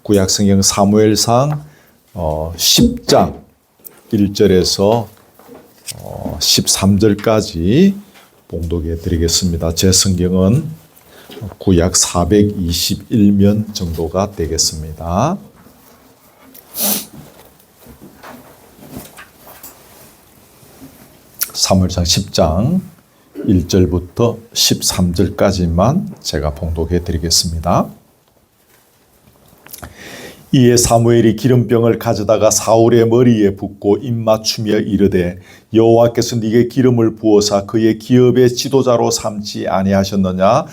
구약성경 사무엘상 10장 1절에서 13절까지 봉독해 드리겠습니다. 제 성경은 구약 421면 정도가 되겠습니다. 사무엘상 10장 1절부터 13절까지만 제가 봉독해 드리겠습니다. 이에 사무엘이 기름병을 가져다가 사울의 머리에 붓고 입맞추며 이르되 여호와께서 네게 기름을 부어사 그의 기업의 지도자로 삼지 아니하셨느냐?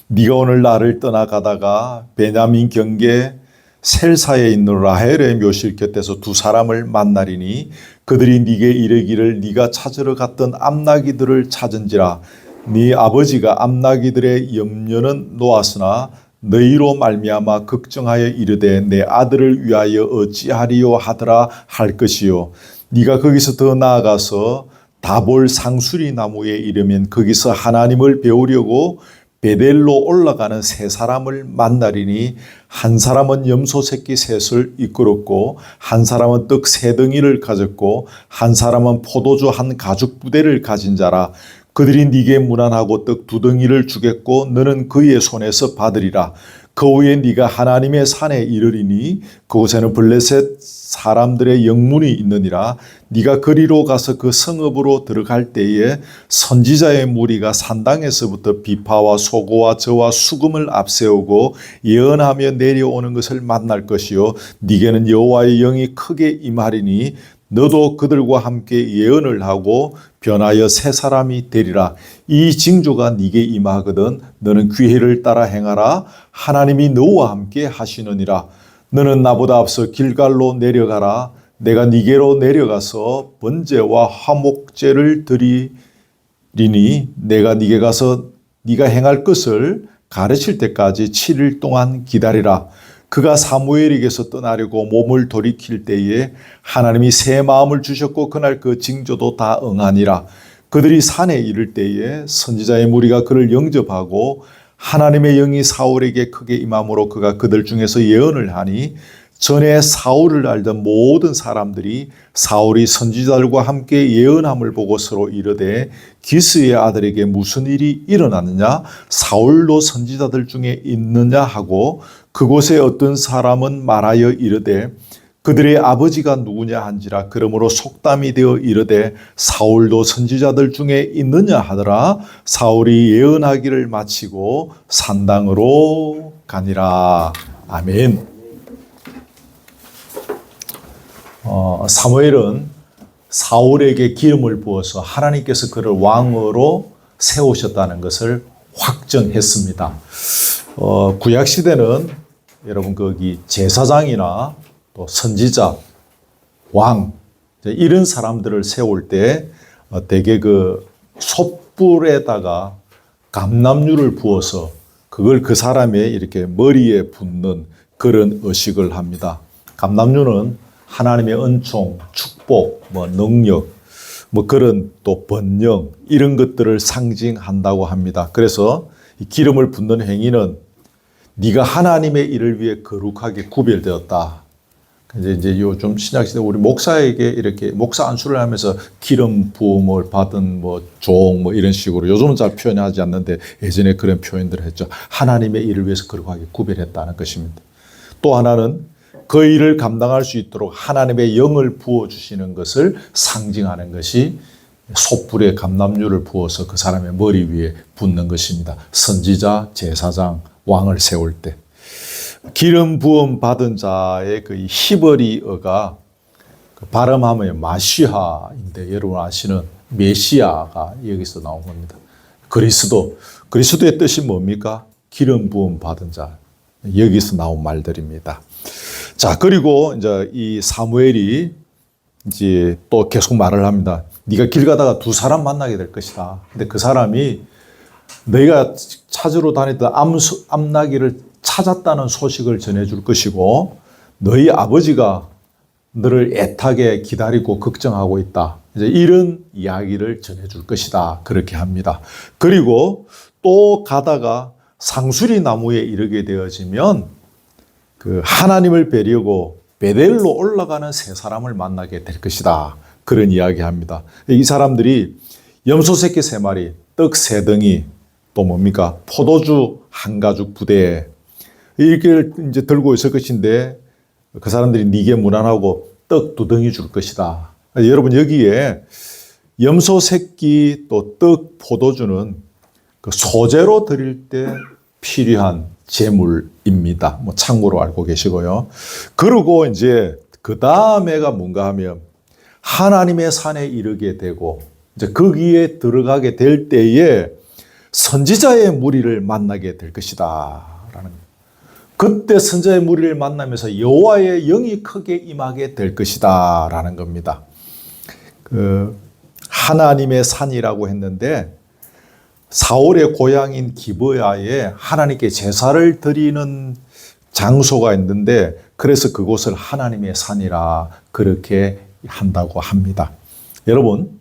네가 오늘 나를 떠나가다가 베냐민 경계 셀사에 있는 라헬의 묘실 곁에서 두 사람을 만나리니 그들이 네게 이르기를 네가 찾으러 갔던 암나기들을 찾은지라. 네 아버지가 암나기들의 염려는 놓았으나 너희로 말미암아 걱정하여 이르되 내 아들을 위하여 어찌하리요 하더라 할 것이요. 네가 거기서 더 나아가서 다볼 상수리 나무에 이르면 거기서 하나님을 배우려고 베델로 올라가는 세 사람을 만나리니 한 사람은 염소 새끼 셋을 이끌었고 한 사람은 떡 세 덩이를 가졌고 한 사람은 포도주 한 가죽 부대를 가진 자라. 그들이 네게 문안하고 떡 두 덩이를 주겠고 너는 그의 손에서 받으리라. 그 후에 네가 하나님의 산에 이르리니 그곳에는 블레셋 사람들의 영문이 있느니라. 네가 거리로 가서 그 성읍으로 들어갈 때에 선지자의 무리가 산당에서부터 비파와 소고와 저와 수금을 앞세우고 예언하며 내려오는 것을 만날 것이요 네게는 여호와의 영이 크게 임하리니 너도 그들과 함께 예언을 하고 변하여 새 사람이 되리라. 이 징조가 네게 임하거든 너는 귀회를 따라 행하라. 하나님이 너와 함께 하시느니라. 너는 나보다 앞서 길갈로 내려가라. 내가 네게로 내려가서 번제와 화목제를 드리리니 내가 네게 가서 네가 행할 것을 가르칠 때까지 7일 동안 기다리라. 그가 사무엘에게서 떠나려고 몸을 돌이킬 때에 하나님이 새 마음을 주셨고 그날 그 징조도 다 응하니라. 그들이 산에 이를 때에 선지자의 무리가 그를 영접하고 하나님의 영이 사울에게 크게 임함으로 그가 그들 중에서 예언을 하니 전에 사울을 알던 모든 사람들이 사울이 선지자들과 함께 예언함을 보고 서로 이르되 기스의 아들에게 무슨 일이 일어났느냐? 사울도 선지자들 중에 있느냐 하고 그곳에 어떤 사람은 말하여 이르되 그들의 아버지가 누구냐 한지라. 그러므로 속담이 되어 이르되 사울도 선지자들 중에 있느냐 하더라. 사울이 예언하기를 마치고 산당으로 가니라. 아멘. 사무엘은 사울에게 기름을 부어서 하나님께서 그를 왕으로 세우셨다는 것을 확정했습니다. 구약시대는 여러분 거기 제사장이나 또 선지자, 왕 이런 사람들을 세울 때 대개 그 솥불에다가 감람유를 부어서 그걸 그 사람의 이렇게 머리에 붓는 그런 의식을 합니다. 감람유는 하나님의 은총, 축복, 능력, 그런 또 번영 이런 것들을 상징한다고 합니다. 그래서 이 기름을 붓는 행위는 네가 하나님의 일을 위해 거룩하게 구별되었다. 이제 요즘 신약시대 우리 목사에게 이렇게 목사 안수를 하면서 기름 부음을 받은 종 이런 식으로 요즘은 잘 표현하지 않는데 예전에 그런 표현들을 했죠. 하나님의 일을 위해서 거룩하게 구별했다는 것입니다. 또 하나는 그 일을 감당할 수 있도록 하나님의 영을 부어주시는 것을 상징하는 것이 솥불에 감람유를 부어서 그 사람의 머리 위에 붓는 것입니다. 선지자, 제사장, 왕을 세울 때. 기름 부음 받은 자의 그 히브리어가 발음하면 마시아인데 여러분 아시는 메시아가 여기서 나온 겁니다. 그리스도의 뜻이 뭡니까? 기름 부음 받은 자. 여기서 나온 말들입니다. 자, 그리고 이제 이 사무엘이 이제 또 계속 말을 합니다. 네가 길 가다가 두 사람 만나게 될 것이다. 근데 그 사람이 너희가 찾으러 다녔던 암나기를 찾았다는 소식을 전해줄 것이고 너희 아버지가 너를 애타게 기다리고 걱정하고 있다. 이제 이런 이야기를 전해줄 것이다. 그렇게 합니다. 그리고 또 가다가 상수리 나무에 이르게 되어지면 그 하나님을 뵈려고 베델로 올라가는 세 사람을 만나게 될 것이다. 그런 이야기합니다. 이 사람들이 염소 새끼 3마리, 떡 3덩이, 또 뭡니까? 포도주 한 가죽 부대 이렇게 이제 들고 있을 것인데 그 사람들이 네게 무난하고 떡 2덩이 줄 것이다. 여러분 여기에 염소 새끼 또 떡 포도주는 그 소재로 드릴 때 필요한 제물입니다. 뭐 참고로 알고 계시고요. 그리고 이제 그 다음에가 뭔가 하면 하나님의 산에 이르게 되고 이제 거기에 들어가게 될 때에 선지자의 무리를 만나게 될 것이다. 라는 그때 선지자의 무리를 만나면서 여호와의 영이 크게 임하게 될 것이다. 라는 겁니다. 그 하나님의 산이라고 했는데 사울의 고향인 기브야에 하나님께 제사를 드리는 장소가 있는데 그래서 그곳을 하나님의 산이라 그렇게 한다고 합니다. 여러분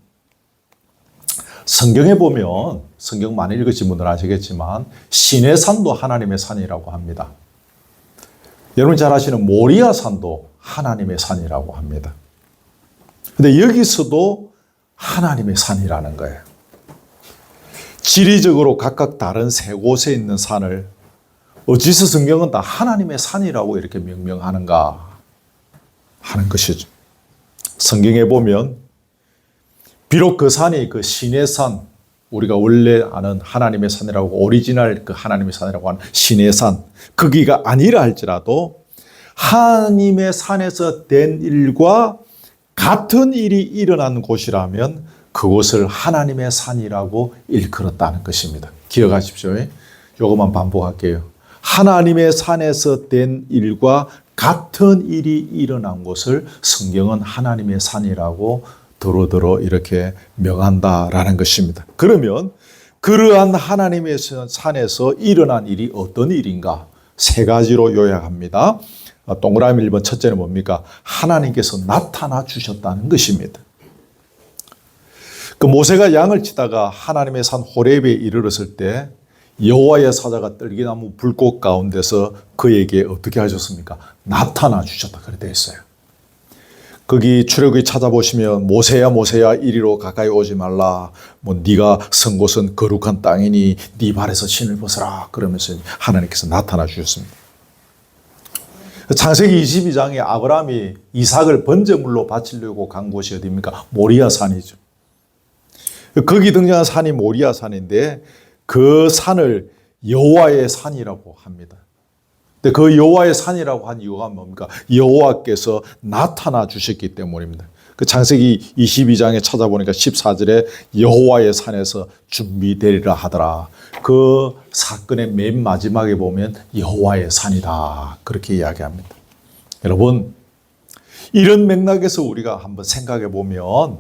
성경에 보면 성경 많이 읽으신 분들 아시겠지만 시내 산도 하나님의 산이라고 합니다. 여러분 잘 아시는 모리아 산도 하나님의 산이라고 합니다. 근데 여기서도 하나님의 산이라는 거예요. 지리적으로 각각 다른 세 곳에 있는 산을 어찌서 성경은 다 하나님의 산이라고 이렇게 명명하는가 하는 것이죠. 성경에 보면 비록 그 산이 그 시내산, 우리가 원래 아는 하나님의 산이라고 오리지널 그 하나님의 산이라고 하는 시내산 거기가 아니라 할지라도 하나님의 산에서 된 일과 같은 일이 일어난 곳이라면 그곳을 하나님의 산이라고 일컬었다는 것입니다. 기억하십시오. 이것만 반복할게요. 하나님의 산에서 된 일과 같은 일이 일어난 곳을 성경은 하나님의 산이라고 도로도로 이렇게 명한다라는 것입니다. 그러면 그러한 하나님의 산에서 일어난 일이 어떤 일인가? 3가지로 요약합니다. 동그라미 1번 첫째는 뭡니까? 하나님께서 나타나 주셨다는 것입니다. 그 모세가 양을 치다가 하나님의 산 호렙에 이르렀을 때 여호와의 사자가 떨기나무 불꽃 가운데서 그에게 어떻게 하셨습니까? 나타나 주셨다. 그렇게 되어 있어요. 거기 출애굽기 찾아보시면 모세야 모세야 이리로 가까이 오지 말라. 뭐 네가 선 곳은 거룩한 땅이니 네 발에서 신을 벗어라. 그러면서 하나님께서 나타나 주셨습니다. 창세기 22장에 아브라함이 이삭을 번제물로 바치려고 간 곳이 어디입니까? 모리아 산이죠. 거기 등장한 산이 모리아 산인데 그 산을 여호와의 산이라고 합니다. 근데 그 여호와의 산이라고 한 이유가 뭡니까? 여호와께서 나타나 주셨기 때문입니다. 그 창세기 22장에 찾아보니까 14절에 여호와의 산에서 준비되리라 하더라. 그 사건의 맨 마지막에 보면 여호와의 산이다. 그렇게 이야기합니다. 여러분, 이런 맥락에서 우리가 한번 생각해 보면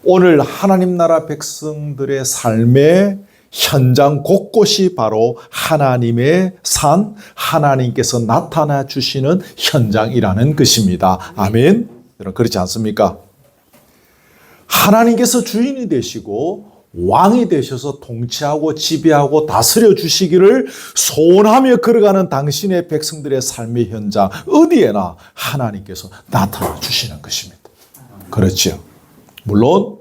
오늘 하나님 나라 백성들의 삶의 현장 곳곳이 바로 하나님의 산, 하나님께서 나타나 주시는 현장이라는 것입니다. 아멘. 여러분 그렇지 않습니까? 하나님께서 주인이 되시고 왕이 되셔서 통치하고 지배하고 다스려 주시기를 소원하며 걸어가는 당신의 백성들의 삶의 현장 어디에나 하나님께서 나타나 주시는 것입니다. 그렇죠. 물론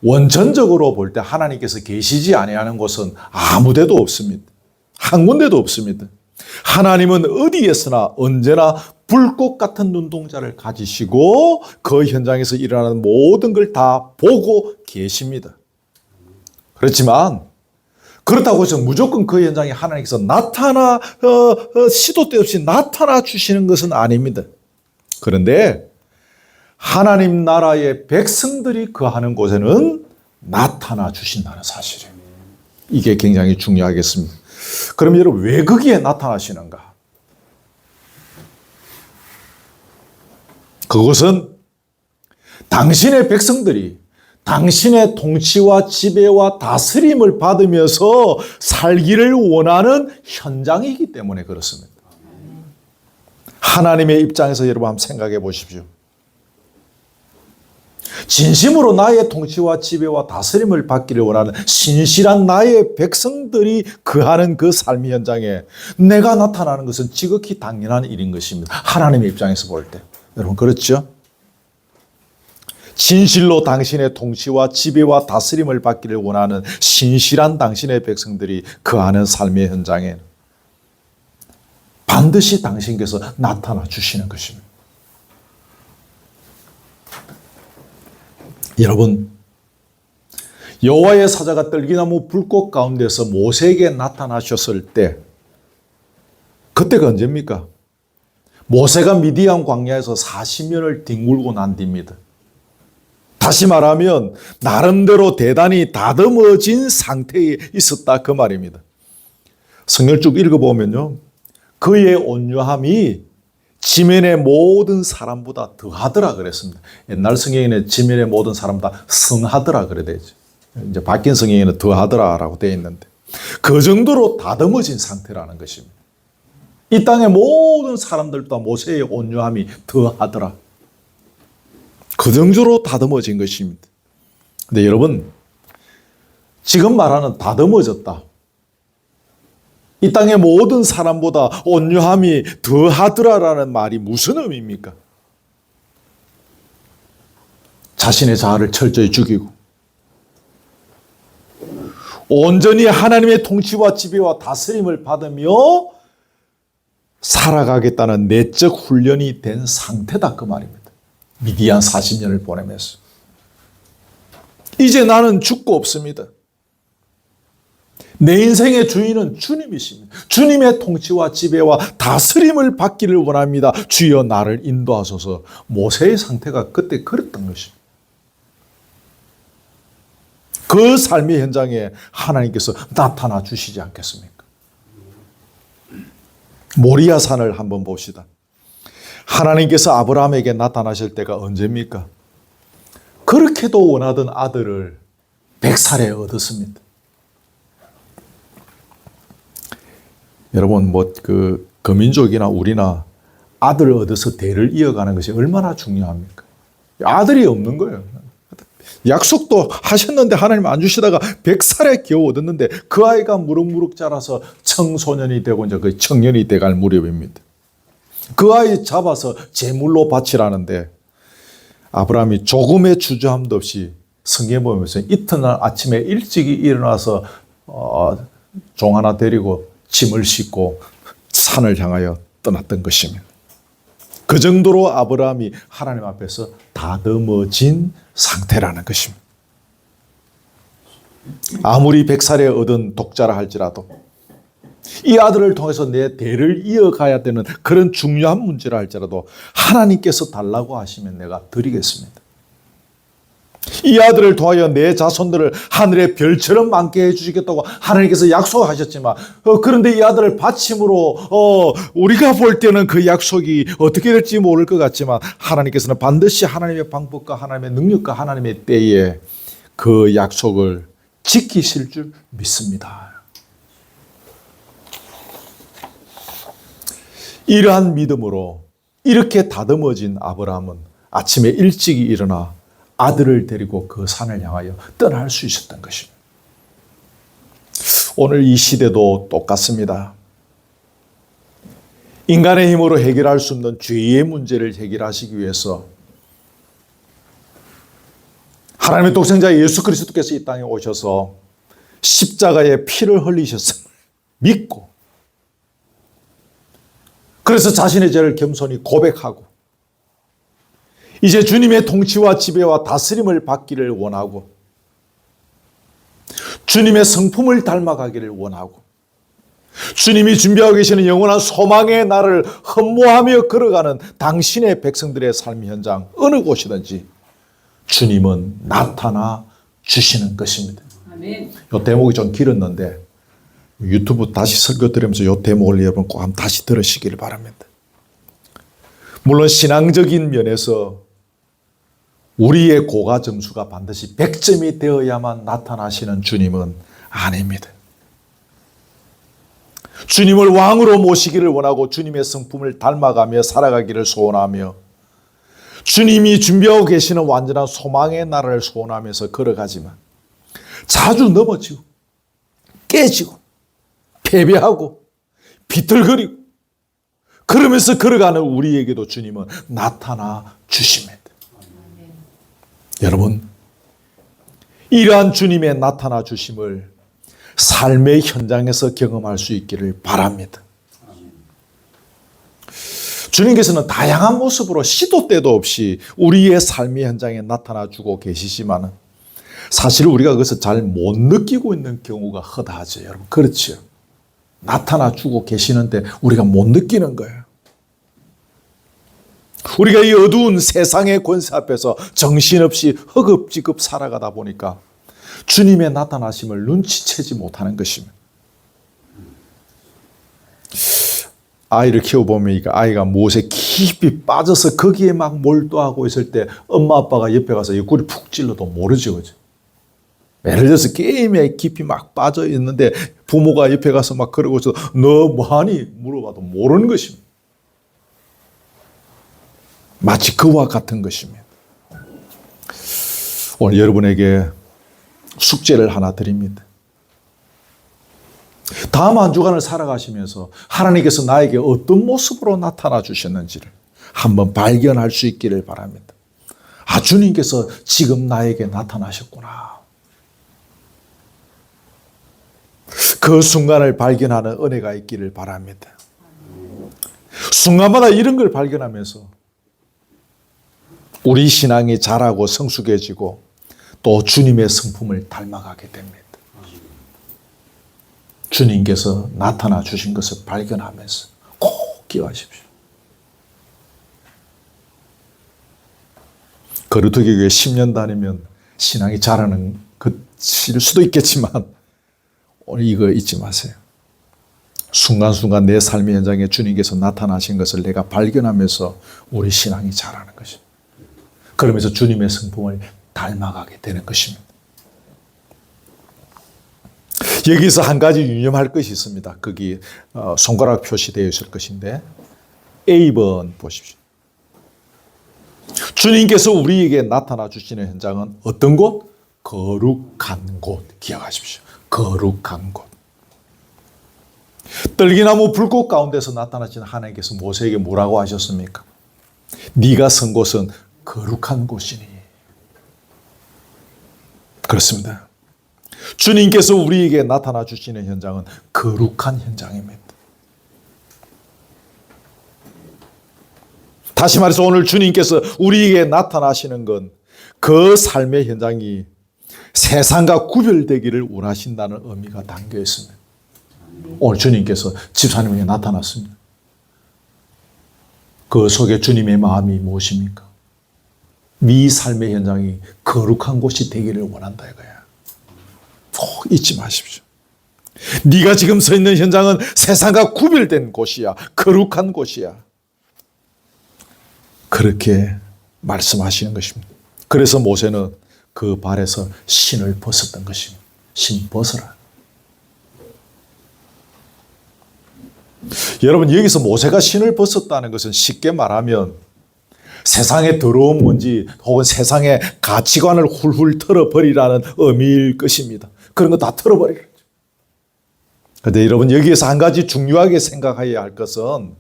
원천적으로 볼 때 하나님께서 계시지 아니하는 곳은 아무 데도 없습니다. 한 군데도 없습니다. 하나님은 어디에서나 언제나 불꽃 같은 눈동자를 가지시고 그 현장에서 일어나는 모든 걸 다 보고 계십니다. 그렇지만 그렇다고 해서 무조건 그 현장에 하나님께서 시도 때 없이 나타나 주시는 것은 아닙니다. 그런데 하나님 나라의 백성들이 거하는 곳에는 나타나 주신다는 사실이에요. 이게 굉장히 중요하겠습니다. 그럼 여러분 왜 거기에 나타나시는가? 그것은 당신의 백성들이 당신의 통치와 지배와 다스림을 받으면서 살기를 원하는 현장이기 때문에 그렇습니다. 하나님의 입장에서 여러분 한번 생각해 보십시오. 진심으로 나의 통치와 지배와 다스림을 받기를 원하는 신실한 나의 백성들이 거하는 그 삶의 현장에 내가 나타나는 것은 지극히 당연한 일인 것입니다. 하나님의 입장에서 볼 때. 여러분 그렇죠? 진실로 당신의 통치와 지배와 다스림을 받기를 원하는 신실한 당신의 백성들이 거하는 삶의 현장에 반드시 당신께서 나타나 주시는 것입니다. 여러분, 여호와의 사자가 떨기나무 불꽃 가운데서 모세에게 나타나셨을 때 그때가 언제입니까? 모세가 미디안 광야에서 40년을 뒹굴고 난 뒤입니다. 다시 말하면 나름대로 대단히 다듬어진 상태에 있었다 그 말입니다. 성경을 쭉 읽어보면요, 그의 온유함이 지면의 모든 사람보다 더하더라 그랬습니다. 옛날 성경에는 지면의 모든 사람보다 성하더라 그래야 되죠. 이제 바뀐 성경에는 더하더라라고 되어 있는데 그 정도로 다듬어진 상태라는 것입니다. 이 땅의 모든 사람들보다 모세의 온유함이 더하더라. 그 정도로 다듬어진 것입니다. 근데 여러분, 지금 말하는 다듬어졌다, 이 땅의 모든 사람보다 온유함이 더하더라라는 말이 무슨 의미입니까? 자신의 자아를 철저히 죽이고 온전히 하나님의 통치와 지배와 다스림을 받으며 살아가겠다는 내적 훈련이 된 상태다 그 말입니다. 미디안 40년을 보내면서 이제 나는 죽고 없습니다. 내 인생의 주인은 주님이십니다. 주님의 통치와 지배와 다스림을 받기를 원합니다. 주여 나를 인도하소서. 모세의 상태가 그때 그랬던 것입니다. 그 삶의 현장에 하나님께서 나타나 주시지 않겠습니까? 모리아 산을 한번 봅시다. 하나님께서 아브라함에게 나타나실 때가 언제입니까? 그렇게도 원하던 아들을 100살에 얻었습니다. 여러분, 거민족이나 우리나 아들을 얻어서 대를 이어가는 것이 얼마나 중요합니까? 아들이 없는 거예요. 약속도 하셨는데 하나님 안 주시다가 100살에 겨우 얻었는데 그 아이가 무럭무럭 자라서 청소년이 되고 이제 그 청년이 돼갈 무렵입니다. 그 아이 잡아서 제물로 바치라는데 아브라함이 조금의 주저함도 없이 성경에 보면서 이튿날 아침에 일찍이 일어나서 종 하나 데리고 짐을 싣고 산을 향하여 떠났던 것입니다. 그 정도로 아브라함이 하나님 앞에서 다듬어진 상태라는 것입니다. 아무리 100살에 얻은 독자라 할지라도 이 아들을 통해서 내 대를 이어가야 되는 그런 중요한 문제라 할지라도 하나님께서 달라고 하시면 내가 드리겠습니다. 이 아들을 통하여 내 자손들을 하늘의 별처럼 많게 해주시겠다고 하나님께서 약속하셨지만 그런데 이 아들을 바침으로 우리가 볼 때는 그 약속이 어떻게 될지 모를 것 같지만 하나님께서는 반드시 하나님의 방법과 하나님의 능력과 하나님의 때에 그 약속을 지키실 줄 믿습니다. 이러한 믿음으로 이렇게 다듬어진 아브라함은 아침에 일찍이 일어나 아들을 데리고 그 산을 향하여 떠날 수 있었던 것입니다. 오늘 이 시대도 똑같습니다. 인간의 힘으로 해결할 수 없는 죄의 문제를 해결하시기 위해서 하나님의 독생자 예수 그리스도께서 이 땅에 오셔서 십자가에 피를 흘리셨음을 믿고 그래서 자신의 죄를 겸손히 고백하고 이제 주님의 통치와 지배와 다스림을 받기를 원하고 주님의 성품을 닮아가기를 원하고 주님이 준비하고 계시는 영원한 소망의 날을 흠모하며 걸어가는 당신의 백성들의 삶 현장 어느 곳이든지 주님은 나타나 주시는 것입니다. 아멘. 이 대목이 좀 길었는데 유튜브 다시 설교 들으면서 이 대목을 여러분 꼭 한번 다시 들으시길 바랍니다. 물론 신앙적인 면에서 우리의 고가 점수가 반드시 100점이 되어야만 나타나시는 주님은 아닙니다. 주님을 왕으로 모시기를 원하고 주님의 성품을 닮아가며 살아가기를 소원하며 주님이 준비하고 계시는 완전한 소망의 나라를 소원하면서 걸어가지만 자주 넘어지고 깨지고 패배하고 비틀거리고 그러면서 걸어가는 우리에게도 주님은 나타나 주십니다. 여러분, 이러한 주님의 나타나 주심을 삶의 현장에서 경험할 수 있기를 바랍니다. 주님께서는 다양한 모습으로 시도 때도 없이 우리의 삶의 현장에 나타나 주고 계시지만 사실 우리가 그것을 잘 못 느끼고 있는 경우가 허다하죠. 여러분, 그렇죠. 나타나 주고 계시는데 우리가 못 느끼는 거예요. 우리가 이 어두운 세상의 권세 앞에서 정신없이 허겁지겁 살아가다 보니까 주님의 나타나심을 눈치채지 못하는 것입니다. 아이를 키워보면 아이가 무엇에 깊이 빠져서 거기에 막 몰두하고 있을 때 엄마 아빠가 옆에 가서 옆구리 푹 찔러도 모르죠. 그죠? 예를 들어서 게임에 깊이 막 빠져 있는데 부모가 옆에 가서 막 그러고 있어도 너 뭐하니? 물어봐도 모르는 것입니다. 마치 그와 같은 것입니다. 오늘 여러분에게 숙제를 하나 드립니다. 다음 한 주간을 살아가시면서 하나님께서 나에게 어떤 모습으로 나타나 주셨는지를 한번 발견할 수 있기를 바랍니다. 아, 주님께서 지금 나에게 나타나셨구나. 그 순간을 발견하는 은혜가 있기를 바랍니다. 순간마다 이런 걸 발견하면서 우리 신앙이 자라고 성숙해지고 또 주님의 성품을 닮아가게 됩니다. 주님께서 나타나 주신 것을 발견하면서 꼭 기억하십시오. 거루터기 교회 10년 다니면 신앙이 자라는 것일 수도 있겠지만 오늘 이거 잊지 마세요. 순간순간 내 삶의 현장에 주님께서 나타나신 것을 내가 발견하면서 우리 신앙이 자라는 것입니다. 그러면서 주님의 성품을 닮아가게 되는 것입니다. 여기서 한 가지 유념할 것이 있습니다. 거기 손가락 표시되어 있을 것인데 A번 보십시오. 주님께서 우리에게 나타나 주시는 현장은 어떤 곳? 거룩한 곳. 기억하십시오. 거룩한 곳. 떨기나무 불꽃 가운데서 나타나신 하나님께서 모세에게 뭐라고 하셨습니까? 네가 선 곳은 거룩한 곳이니. 그렇습니다. 주님께서 우리에게 나타나 주시는 현장은 거룩한 현장입니다. 다시 말해서 오늘 주님께서 우리에게 나타나시는 건 그 삶의 현장이 세상과 구별되기를 원하신다는 의미가 담겨 있습니다. 오늘 주님께서 집사님에게 나타났습니다. 그 속에 주님의 마음이 무엇입니까? 네 삶의 현장이 거룩한 곳이 되기를 원한다 이거야. 꼭 잊지 마십시오. 네가 지금 서 있는 현장은 세상과 구별된 곳이야. 거룩한 곳이야. 그렇게 말씀하시는 것입니다. 그래서 모세는 그 발에서 신을 벗었던 것입니다. 신 벗어라. 여러분, 여기서 모세가 신을 벗었다는 것은 쉽게 말하면 세상의 더러운 먼지 혹은 세상의 가치관을 훌훌 털어버리라는 의미일 것입니다. 그런 거 다 털어버리라. 그런데 여러분, 여기에서 한 가지 중요하게 생각해야 할 것은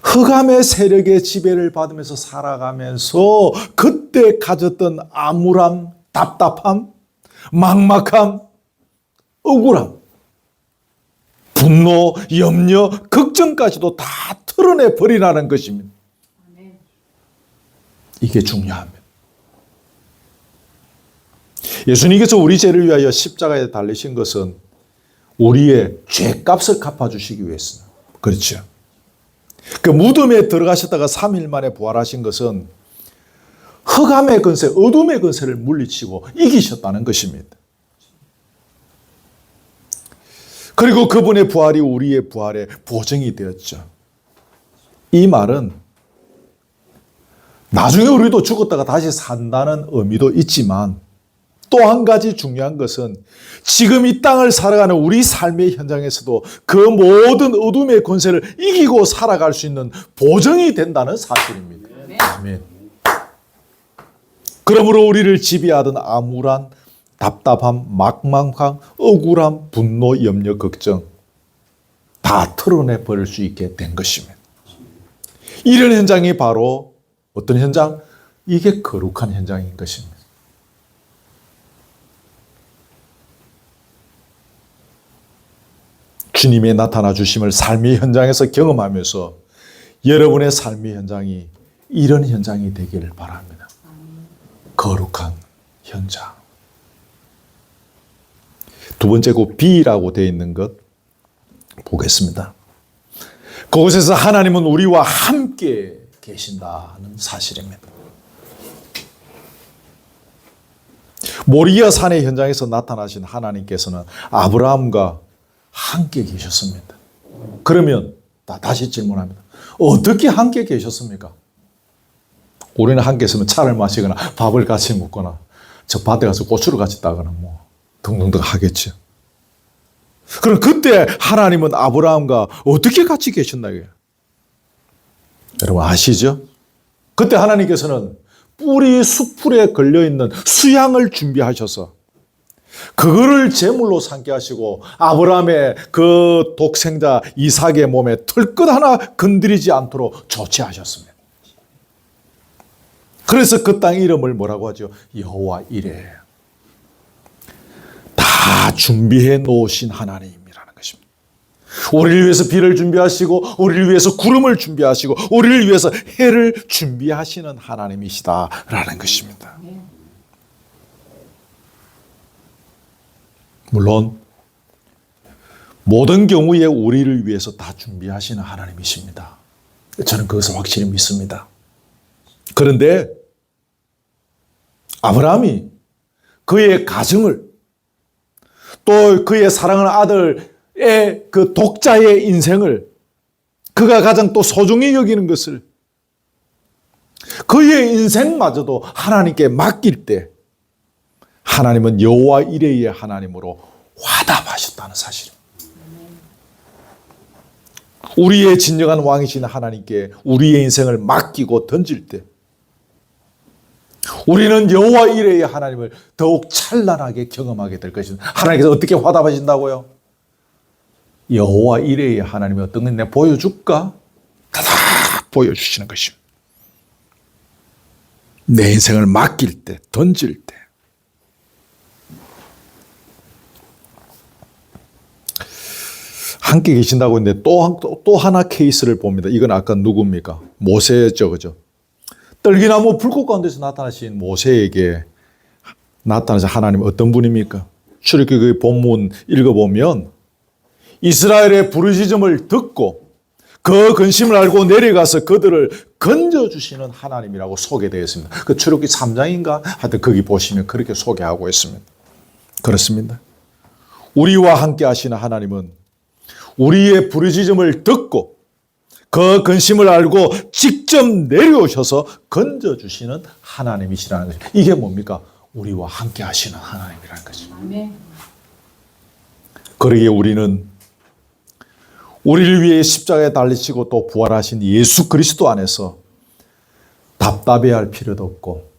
흑암의 세력의 지배를 받으면서 살아가면서 그때 가졌던 암울함, 답답함, 막막함, 억울함, 분노, 염려, 걱정까지도 다 털어내 버리라는 것입니다. 이게 중요합니다. 예수님께서 우리 죄를 위하여 십자가에 달리신 것은 우리의 죄값을 갚아주시기 위해서입니다. 그렇죠. 그 무덤에 들어가셨다가 3일 만에 부활하신 것은 흑암의 권세, 어둠의 권세를 물리치고 이기셨다는 것입니다. 그리고 그분의 부활이 우리의 부활의 보증이 되었죠. 이 말은 나중에 우리도 죽었다가 다시 산다는 의미도 있지만 또 한 가지 중요한 것은 지금 이 땅을 살아가는 우리 삶의 현장에서도 그 모든 어둠의 권세를 이기고 살아갈 수 있는 보증이 된다는 사실입니다. 아멘. 그러므로 우리를 지배하던 암울한 답답함, 막막함, 억울함, 분노, 염려, 걱정 다 털어내 버릴 수 있게 된 것입니다. 이런 현장이 바로 어떤 현장? 이게 거룩한 현장인 것입니다. 주님의 나타나 주심을 삶의 현장에서 경험하면서 여러분의 삶의 현장이 이런 현장이 되기를 바랍니다. 거룩한 현장. 두 번째 그 B라고 되어 있는 것 보겠습니다. 그곳에서 하나님은 우리와 함께 계신다는 사실입니다. 모리아 산의 현장에서 나타나신 하나님께서는 아브라함과 함께 계셨습니다. 그러면 다시 질문합니다. 어떻게 함께 계셨습니까? 우리는 함께 있으면 차를 마시거나 밥을 같이 먹거나 저 밭에 가서 고추를 같이 따거나 뭐 등등등 하겠죠. 그럼 그때 하나님은 아브라함과 어떻게 같이 계셨나요? 여러분 아시죠? 그때 하나님께서는 뿌리 수풀에 걸려있는 수양을 준비하셔서 그거를 제물로 삼게 하시고 아브라함의 그 독생자 이삭의 몸에 털끝 하나 건드리지 않도록 조치하셨습니다. 그래서 그 땅 이름을 뭐라고 하죠? 여호와 이레. 다 준비해 놓으신 하나님이라는 것입니다. 우리를 위해서 비를 준비하시고 우리를 위해서 구름을 준비하시고 우리를 위해서 해를 준비하시는 하나님이시다라는 것입니다. 물론 모든 경우에 우리를 위해서 다 준비하시는 하나님이십니다. 저는 그것을 확실히 믿습니다. 그런데 아브라함이 그의 가정을 또 그의 사랑하는 아들의 그 독자의 인생을 그가 가장 또 소중히 여기는 것을 그의 인생마저도 하나님께 맡길 때 하나님은 여호와 이레의 하나님으로 화답하셨다는 사실입니다. 우리의 진정한 왕이신 하나님께 우리의 인생을 맡기고 던질 때 우리는 여호와 이레의 하나님을 더욱 찬란하게 경험하게 될 것입니다. 하나님께서 어떻게 화답하신다고요? 여호와 이레의 하나님이 어떤 건 내가 보여줄까? 다 보여주시는 것입니다. 내 인생을 맡길 때, 던질 때. 함께 계신다고 했는데 또 하나 케이스를 봅니다. 이건 아까 누굽니까? 모세죠, 그죠? 떨기나무 불꽃 가운데서 나타나신 모세에게 나타나신 하나님 어떤 분입니까? 출애굽기 본문 읽어보면 이스라엘의 부르짖음을 듣고 그 근심을 알고 내려가서 그들을 건져주시는 하나님이라고 소개되어 있습니다. 그 출애굽기 3장인가? 하여튼 거기 보시면 그렇게 소개하고 있습니다. 그렇습니다. 우리와 함께 하시는 하나님은 우리의 부르짖음을 듣고 그 근심을 알고 직접 내려오셔서 건져주시는 하나님이시라는 것이죠. 이게 뭡니까? 우리와 함께 하시는 하나님이라는 것이죠. 그러기에 우리는 우리를 위해 십자가에 달리시고 또 부활하신 예수 그리스도 안에서 답답해할 필요도 없고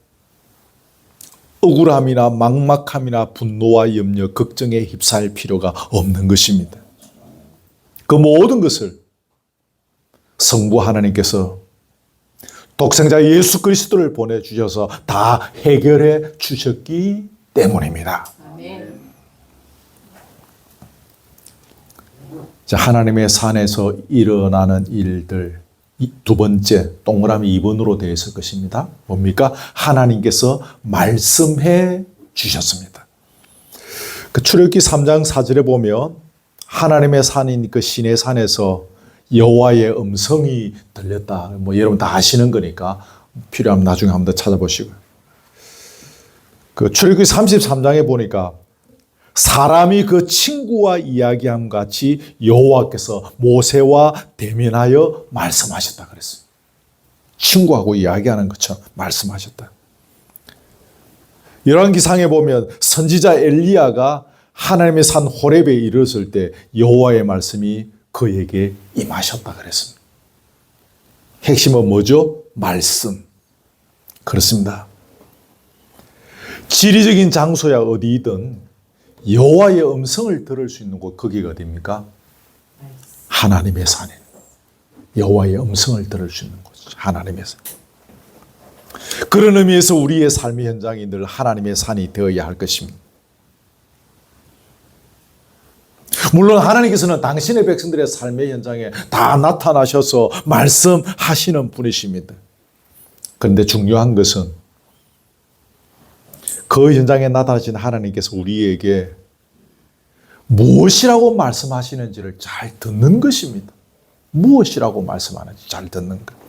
억울함이나 막막함이나 분노와 염려, 걱정에 휩싸일 필요가 없는 것입니다. 그 모든 것을 성부 하나님께서 독생자 예수 그리스도를 보내주셔서 다 해결해 주셨기 때문입니다. 아멘. 자, 하나님의 산에서 일어나는 일들 두 번째 동그라미 2번으로 되어 있을 것입니다. 뭡니까? 하나님께서 말씀해 주셨습니다. 그 출애굽기 3장 4절에 보면 하나님의 산인 그 시내 산에서 여호와의 음성이 들렸다. 뭐 여러분 다 아시는 거니까 필요하면 나중에 한번 더 찾아보시고요. 그 출애굽기 33장에 보니까 사람이 그 친구와 이야기함 같이 여호와께서 모세와 대면하여 말씀하셨다 그랬어요. 친구하고 이야기하는 것처럼 말씀하셨다. 열왕기상에 보면 선지자 엘리야가 하나님의 산 호렙에 이르렀을 때 여호와의 말씀이 그에게 임하셨다 그랬습니다. 핵심은 뭐죠? 말씀. 그렇습니다. 지리적인 장소야 어디든 여호와의 음성을 들을 수 있는 곳, 거기가 어디입니까? 하나님의 산에 여호와의 음성을 들을 수 있는 곳, 하나님의 산. 그런 의미에서 우리의 삶의 현장이 늘 하나님의 산이 되어야 할 것입니다. 물론 하나님께서는 당신의 백성들의 삶의 현장에 다 나타나셔서 말씀하시는 분이십니다. 그런데 중요한 것은 그 현장에 나타나신 하나님께서 우리에게 무엇이라고 말씀하시는지를 잘 듣는 것입니다. 무엇이라고 말씀하는지 잘 듣는 것.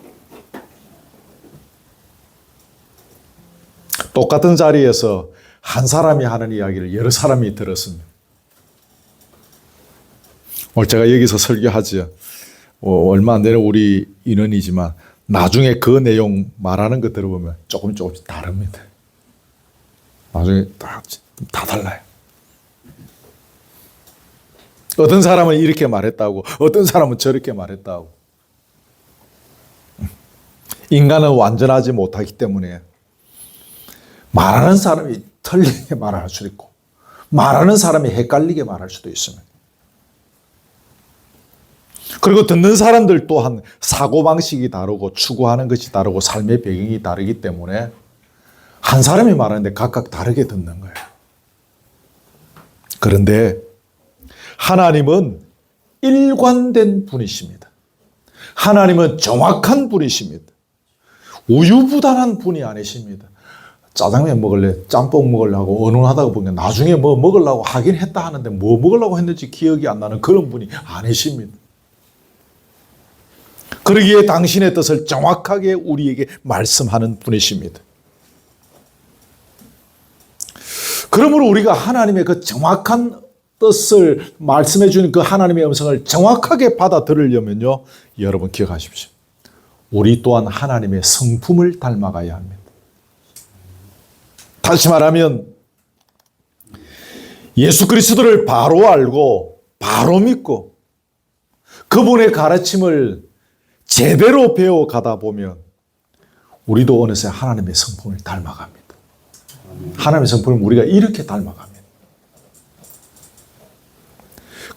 똑같은 자리에서 한 사람이 하는 이야기를 여러 사람이 들었습니다. 오늘 제가 여기서 설교하죠. 얼마 안 되는 우리 인원이지만 나중에 그 내용 말하는 거 들어보면 조금씩 다릅니다. 나중에 다 달라요. 어떤 사람은 이렇게 말했다고, 어떤 사람은 저렇게 말했다고. 인간은 완전하지 못하기 때문에 말하는 사람이 틀리게 말할 수도 있고 말하는 사람이 헷갈리게 말할 수도 있습니다. 그리고 듣는 사람들 또한 사고방식이 다르고 추구하는 것이 다르고 삶의 배경이 다르기 때문에 한 사람이 말하는데 각각 다르게 듣는 거예요. 그런데 하나님은 일관된 분이십니다. 하나님은 정확한 분이십니다. 우유부단한 분이 아니십니다. 짜장면 먹을래, 짬뽕 먹으려고 언언하다가 보면 나중에 뭐 먹으려고 하긴 했다 하는데 뭐 먹으려고 했는지 기억이 안 나는 그런 분이 아니십니다. 그러기에 당신의 뜻을 정확하게 우리에게 말씀하는 분이십니다. 그러므로 우리가 하나님의 그 정확한 뜻을 말씀해 주는 그 하나님의 음성을 정확하게 받아들으려면요, 여러분 기억하십시오. 우리 또한 하나님의 성품을 닮아가야 합니다. 다시 말하면 예수 그리스도를 바로 알고 바로 믿고 그분의 가르침을 제대로 배워가다 보면 우리도 어느새 하나님의 성품을 닮아갑니다. 하나님의 성품을 우리가 이렇게 닮아갑니다.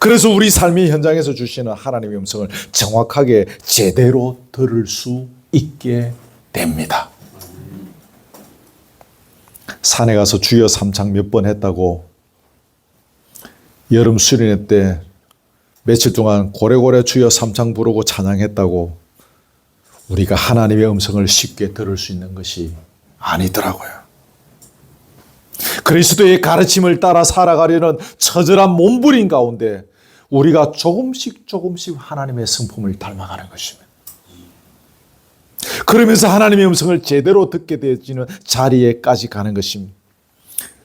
그래서 우리 삶의 현장에서 주시는 하나님의 음성을 정확하게 제대로 들을 수 있게 됩니다. 산에 가서 주여 삼창 몇 번 했다고 여름 수련회 때 며칠 동안 고래고래 주여 삼창 부르고 찬양했다고 우리가 하나님의 음성을 쉽게 들을 수 있는 것이 아니더라고요. 그리스도의 가르침을 따라 살아가려는 처절한 몸부림 가운데 우리가 조금씩 하나님의 성품을 닮아가는 것입니다. 그러면서 하나님의 음성을 제대로 듣게 되어지는 자리에까지 가는 것입니다.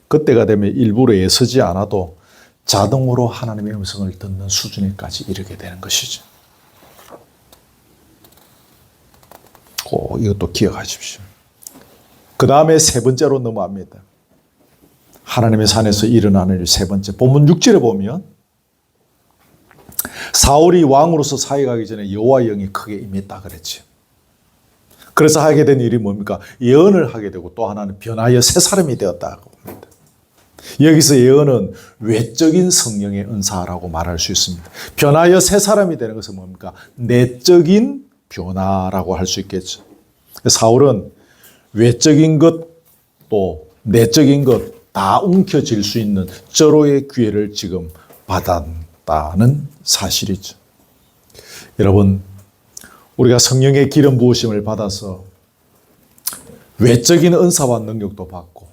그때가 되면 일부러 애쓰지 않아도 자동으로 하나님의 음성을 듣는 수준에까지 이르게 되는 것이죠. 이것도 기억하십시오. 그 다음에 세 번째로 넘어갑니다. 하나님의 산에서 일어나는 일 세 번째. 본문 6절에 보면 사울이 왕으로서 사역하기 전에 여호와의 영이 크게 임했다 그랬죠. 그래서 하게 된 일이 뭡니까? 예언을 하게 되고 또 하나는 변하여 새 사람이 되었다고 합니다. 여기서 예언은 외적인 성령의 은사라고 말할 수 있습니다. 변하여 새 사람이 되는 것은 뭡니까? 내적인 변화라고 할 수 있겠죠. 사울은 외적인 것 또 내적인 것 다 움켜쥘 수 있는 절호의 기회를 지금 받았다는 사실이죠. 여러분, 우리가 성령의 기름 부으심을 받아서 외적인 은사와 능력도 받고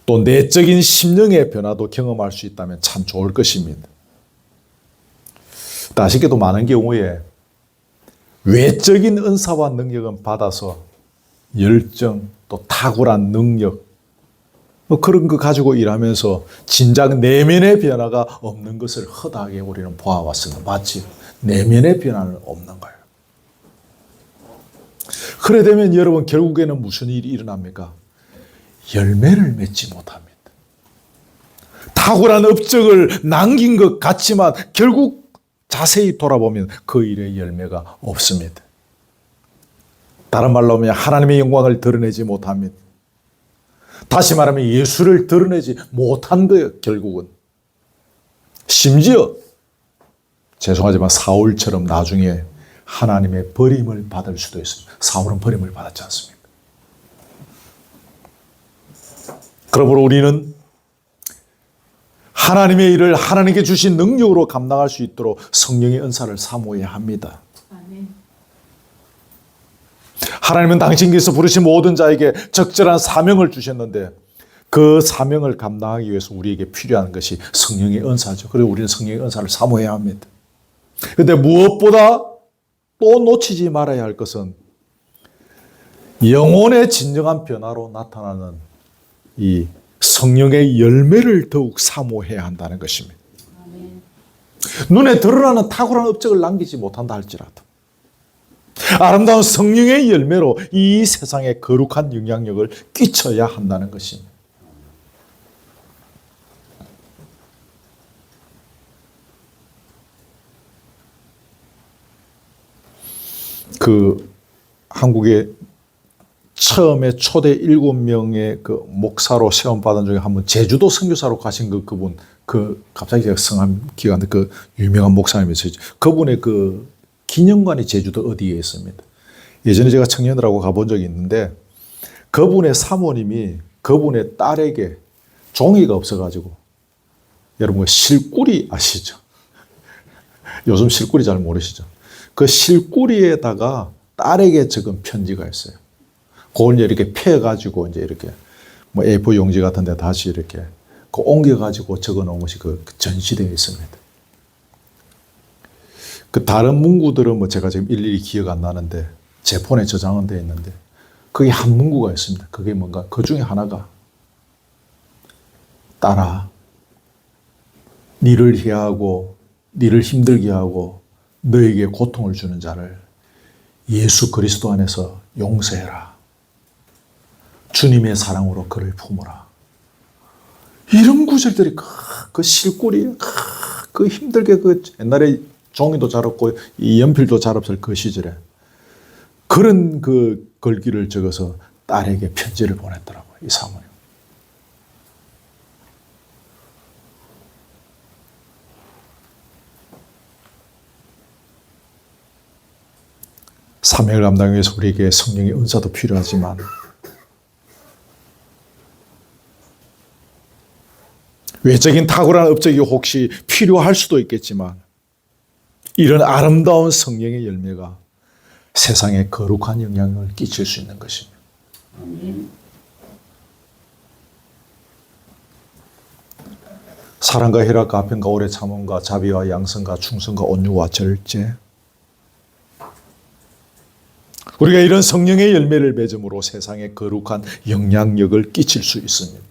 또 내적인 심령의 변화도 경험할 수 있다면 참 좋을 것입니다. 아쉽게도 많은 경우에 외적인 은사와 능력은 받아서 열정 또 탁월한 능력 그런 거 가지고 일하면서 진작 내면의 변화가 없는 것을 허다하게 우리는 보아왔습니다. 맞지? 내면의 변화는 없는 거예요. 그래 되면 여러분 결국에는 무슨 일이 일어납니까? 열매를 맺지 못합니다. 탁월한 업적을 남긴 것 같지만 결국 자세히 돌아보면 그 일의 열매가 없습니다. 다른 말로 하면 하나님의 영광을 드러내지 못합니다. 다시 말하면 예수를 드러내지 못한 거예요, 결국은. 심지어 죄송하지만 사울처럼 나중에 하나님의 버림을 받을 수도 있습니다. 사울은 버림을 받았지 않습니까? 그러므로 우리는 하나님의 일을 하나님께 주신 능력으로 감당할 수 있도록 성령의 은사를 사모해야 합니다. 아멘. 하나님은 당신께서 부르신 모든 자에게 적절한 사명을 주셨는데 그 사명을 감당하기 위해서 우리에게 필요한 것이 성령의 은사죠. 그래서 우리는 성령의 은사를 사모해야 합니다. 그런데 무엇보다 또 놓치지 말아야 할 것은 영혼의 진정한 변화로 나타나는 이 성령의 열매를 더욱 사모해야 한다는 것입니다. 아멘. 눈에 드러나는 탁월한 업적을 남기지 못한다 할지라도 아름다운 성령의 열매로 이 세상에 거룩한 영향력을 끼쳐야 한다는 것입니다. 한국에 처음에 초대 7명의 그 목사로 세움받은 중에 한 분, 제주도 선교사로 가신 그분, 갑자기 제가 성함 기억 안 나는데 그 유명한 목사님이세요. 그분의 그 기념관이 제주도 어디에 있습니다. 예전에 제가 청년들하고 가본 적이 있는데 그분의 사모님이 그분의 딸에게 종이가 없어가지고, 여러분 실꾸리 아시죠? 요즘 실꾸리 잘 모르시죠? 그 실꾸리에다가 딸에게 적은 편지가 있어요. 그걸 이렇게 펴가지고 이제 이렇게 뭐 A4 용지 같은데 다시 이렇게 옮겨가지고 적어 놓은 것이 그 전시되어 있습니다. 그 다른 문구들은 뭐 제가 지금 일일이 기억 안 나는데 제 폰에 저장은 되어 있는데 거기 한 문구가 있습니다. 그게 뭔가 그 중에 하나가 딸아, 니를 해하고 니를 힘들게 하고 너에게 고통을 주는 자를 예수 그리스도 안에서 용서해라. 주님의 사랑으로 그를 품어라. 이런 구절들이 그 실꾸리, 그 힘들게 그 옛날에 종이도 잘 없고 이 연필도 잘 없을 그 시절에 그런 그 글귀를 적어서 딸에게 편지를 보냈더라고요. 이 사모님. 사명을 감당하기 위해서 우리에게 성령의 은사도 필요하지만 외적인 탁월한 업적이 혹시 필요할 수도 있겠지만 이런 아름다운 성령의 열매가 세상에 거룩한 영향을 끼칠 수 있는 것입니다. 사랑과 희락과 화평과 오래 참음과 자비와 양선과 충성과 온유와 절제. 우리가 이런 성령의 열매를 맺음으로 세상에 거룩한 영향력을 끼칠 수 있습니다.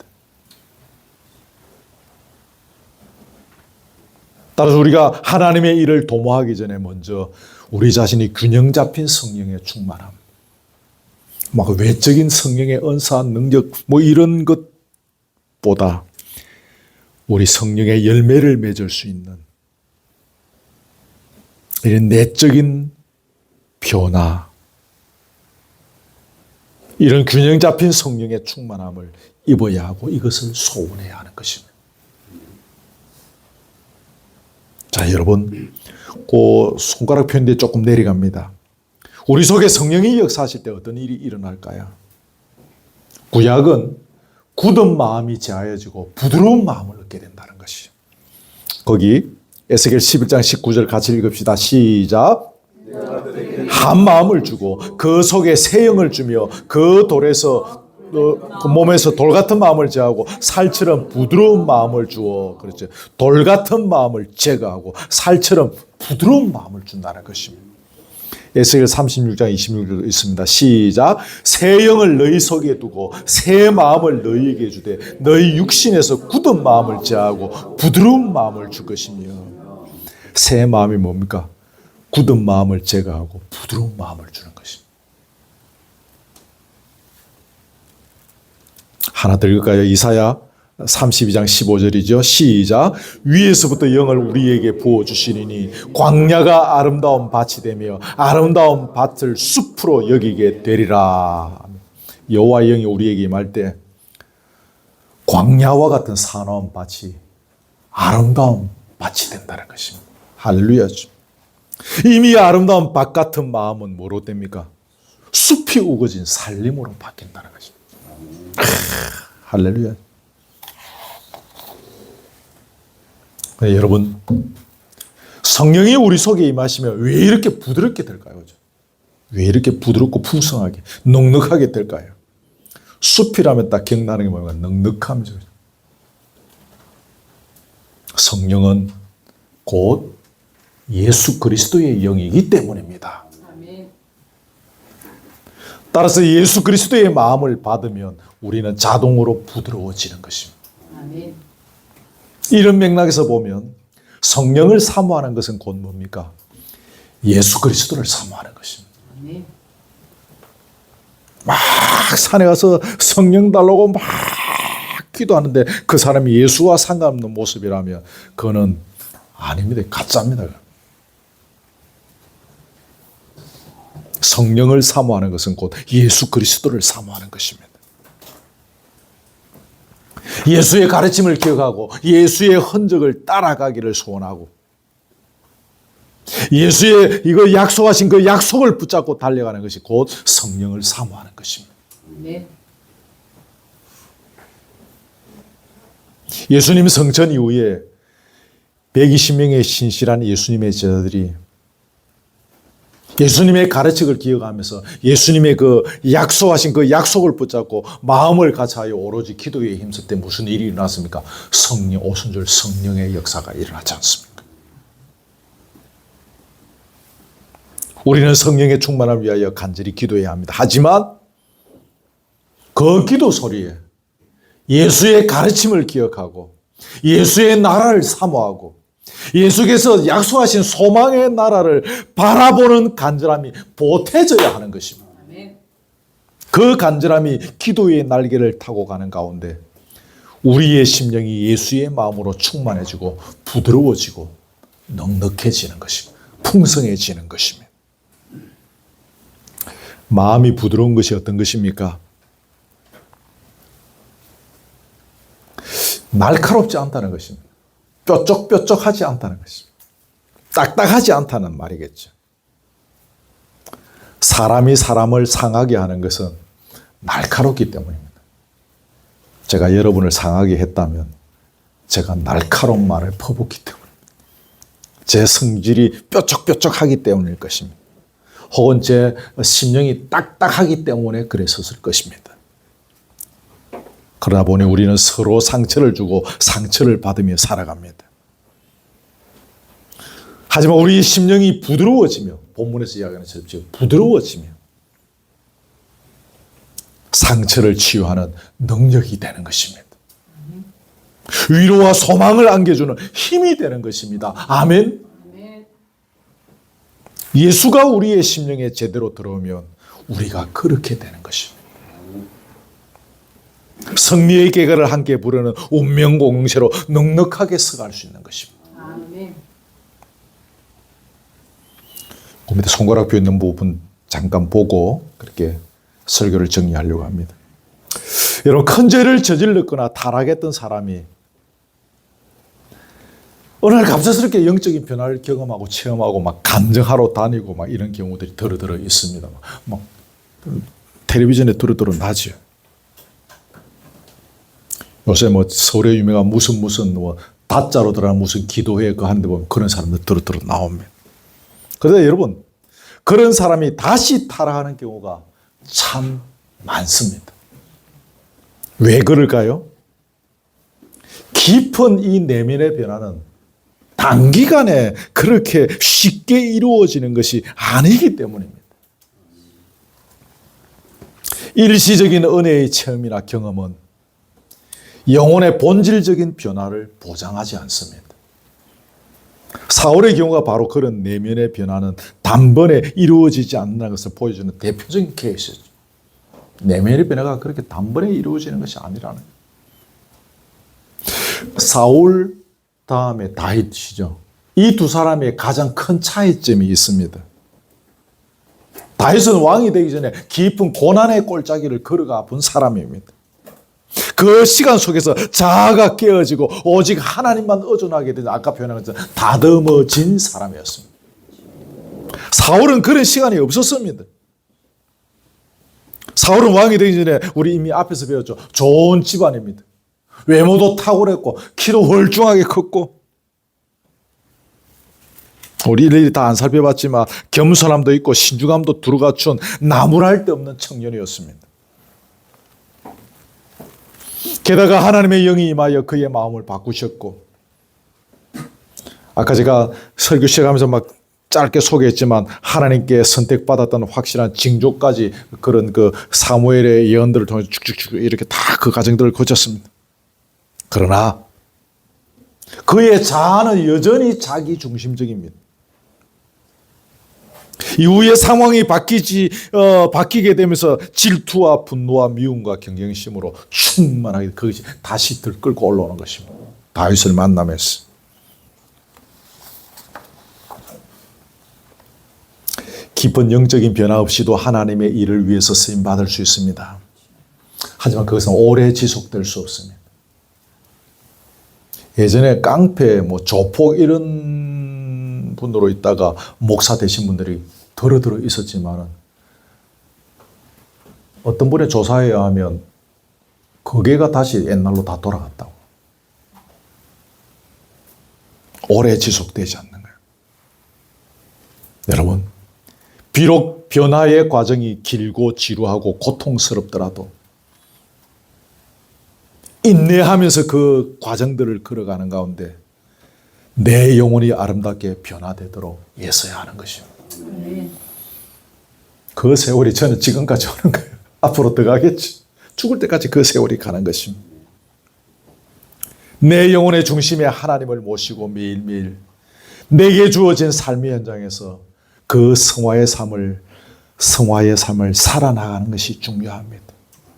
따라서 우리가 하나님의 일을 도모하기 전에 먼저 우리 자신이 균형 잡힌 성령의 충만함, 막 외적인 성령의 은사, 능력 뭐 이런 것보다 우리 성령의 열매를 맺을 수 있는 이런 내적인 변화, 이런 균형 잡힌 성령의 충만함을 입어야 하고 이것을 소원해야 하는 것입니다. 자, 여러분, 그 손가락 표현인데 조금 내려갑니다. 우리 속에 성령이 역사하실 때 어떤 일이 일어날까요? 구약은 굳은 마음이 제하여지고 부드러운 마음을 얻게 된다는 것이죠. 거기 에스겔 11장 19절 같이 읽읍시다. 시작. 한 마음을 주고 그 속에 새 영을 주며 그 돌에서 그 몸에서 돌 같은 마음을 제하고 살처럼 부드러운 마음을 주어, 그렇죠. 돌 같은 마음을 제거하고 살처럼 부드러운 마음을 준다는 것입니다. 에스겔 36장 26절도 있습니다. 시작. 새 영을 너희 속에 두고 새 마음을 너희에게 주되 너희 육신에서 굳은 마음을 제하고 부드러운 마음을 줄 것이며. 새 마음이 뭡니까? 굳은 마음을 제거하고 부드러운 마음을 주는 것입니다. 하나 더 읽을까요? 이사야 32장 15절이죠. 시작. 위에서부터 영을 우리에게 부어주시리니 광야가 아름다운 밭이 되며 아름다운 밭을 숲으로 여기게 되리라. 여호와의 영이 우리에게 임할 때 광야와 같은 사나운 밭이 아름다운 밭이 된다는 것입니다. 할렐루야죠. 이미 아름다운 밭 같은 마음은 뭐로 됩니까? 숲이 우거진 살림으로 바뀐다는 것입니다. 할렐루야. 여러분, 성령이 우리 속에 임하시면 왜 이렇게 부드럽게 될까요? 왜 이렇게 부드럽고 풍성하게, 넉넉하게 될까요? 숲이라면 딱 기억나는 게 뭐냐면 넉넉함이죠. 성령은 곧 예수 그리스도의 영이기 때문입니다. 따라서 예수 그리스도의 마음을 받으면 우리는 자동으로 부드러워지는 것입니다. 이런 맥락에서 보면 성령을 사모하는 것은 곧 뭡니까? 예수 그리스도를 사모하는 것입니다. 막 산에 가서 성령 달라고 막 기도하는데 그 사람이 예수와 상관없는 모습이라면 그거는 아닙니다. 가짜입니다. 성령을 사모하는 것은 곧 예수 그리스도를 사모하는 것입니다. 예수의 가르침을 기억하고 예수의 흔적을 따라가기를 소원하고 예수의 이거 약속하신 그 약속을 붙잡고 달려가는 것이 곧 성령을 사모하는 것입니다. 네. 예수님 성천 이후에 120명의 신실한 예수님의 제자들이 예수님의 가르침을 기억하면서 예수님의 그 약속하신 그 약속을 붙잡고 마음을 같이하여 오로지 기도에 힘쓸 때 무슨 일이 일어났습니까? 성령, 오순절 성령의 역사가 일어나지 않습니까? 우리는 성령의 충만을 위하여 간절히 기도해야 합니다. 하지만 그 기도 소리에 예수의 가르침을 기억하고 예수의 나라를 사모하고 예수께서 약속하신 소망의 나라를 바라보는 간절함이 보태져야 하는 것입니다. 그 간절함이 기도의 날개를 타고 가는 가운데 우리의 심령이 예수의 마음으로 충만해지고 부드러워지고 넉넉해지는 것입니다. 풍성해지는 것입니다. 마음이 부드러운 것이 어떤 것입니까? 날카롭지 않다는 것입니다. 뾰족뾰족하지 않다는 것입니다. 딱딱하지 않다는 말이겠죠. 사람이 사람을 상하게 하는 것은 날카롭기 때문입니다. 제가 여러분을 상하게 했다면 제가 날카로운 말을 퍼붓기 때문입니다. 제 성질이 뾰족뾰족하기 때문일 것입니다. 혹은 제 심령이 딱딱하기 때문에 그랬었을 것입니다. 그러다 보니 우리는 서로 상처를 주고 상처를 받으며 살아갑니다. 하지만 우리 심령이 부드러워지며 본문에서 이야기하는 것처럼 부드러워지며 상처를 치유하는 능력이 되는 것입니다. 위로와 소망을 안겨주는 힘이 되는 것입니다. 아멘. 예수가 우리의 심령에 제대로 들어오면 우리가 그렇게 되는 것입니다. 승리의 계가를 함께 부르는 운명공동체로 넉넉하게 서갈 수 있는 것입니다. 그 밑에 손가락표 있는 부분 잠깐 보고 그렇게 설교를 정리하려고 합니다. 여러분, 큰 죄를 저질렀거나 타락했던 사람이 어느 날 갑작스럽게 영적인 변화를 경험하고 체험하고 막 간증하러 다니고 막 이런 경우들이 더러 있습니다. 막 텔레비전에 더러 나죠. 요새 뭐 서울에 유명한 무슨 뭐 다자로 들어간 무슨 기도회 그 하는데 보면 그런 사람들 더러 나옵니다. 그런데 여러분, 그런 사람이 다시 타락하는 경우가 참 많습니다. 왜 그럴까요? 깊은 이 내면의 변화는 단기간에 그렇게 쉽게 이루어지는 것이 아니기 때문입니다. 일시적인 은혜의 체험이나 경험은 영혼의 본질적인 변화를 보장하지 않습니다. 사울의 경우가 바로 그런 내면의 변화는 단번에 이루어지지 않는 것을 보여주는 대표적인 케이스죠. 내면의 변화가 그렇게 단번에 이루어지는 것이 아니라는 거예요. 사울 다음에 다윗이죠. 이 두 사람의 가장 큰 차이점이 있습니다. 다윗은 왕이 되기 전에 깊은 고난의 골짜기를 걸어가 본 사람입니다. 그 시간 속에서 자아가 깨어지고 오직 하나님만 의존하게 된, 아까 표현한 것처럼 다듬어진 사람이었습니다. 사울은 그런 시간이 없었습니다. 사울은 왕이 되기 전에 우리 이미 앞에서 배웠죠. 좋은 집안입니다. 외모도 탁월했고 키도 홀쭉하게 컸고, 우리 일일이 다 안 살펴봤지만 겸손함도 있고 신중함도 두루 갖춘 나무랄 데 없는 청년이었습니다. 게다가 하나님의 영이 임하여 그의 마음을 바꾸셨고, 아까 제가 설교 시작하면서 막 짧게 소개했지만 하나님께 선택받았던 확실한 징조까지 그런 그 사무엘의 예언들을 통해서 쭉쭉쭉 이렇게 다 그 과정들을 거쳤습니다. 그러나 그의 자아는 여전히 자기 중심적입니다. 이후에 상황이 바뀌게 되면서 질투와 분노와 미움과 경쟁심으로 충만하게 그것이 다시 들끓고 올라오는 것입니다. 다윗을 만나면서. 깊은 영적인 변화 없이도 하나님의 일을 위해서 쓰임 받을 수 있습니다. 하지만 그것은 오래 지속될 수 없습니다. 예전에 깡패, 조폭 이런 분으로 있다가 목사 되신 분들이 더러 있었지만은, 어떤 분의 조사에 의하면 그게가 다시 옛날로 다 돌아갔다고. 오래 지속되지 않는 거예요. 여러분, 비록 변화의 과정이 길고 지루하고 고통스럽더라도 인내하면서 그 과정들을 걸어가는 가운데 내 영혼이 아름답게 변화되도록 애써야 하는 것입니다. 그 세월이 저는 지금까지 오는 거예요. 앞으로 더 가겠지. 죽을 때까지 그 세월이 가는 것입니다. 내 영혼의 중심에 하나님을 모시고 매일매일 내게 주어진 삶의 현장에서 그 성화의 삶을 살아나가는 것이 중요합니다.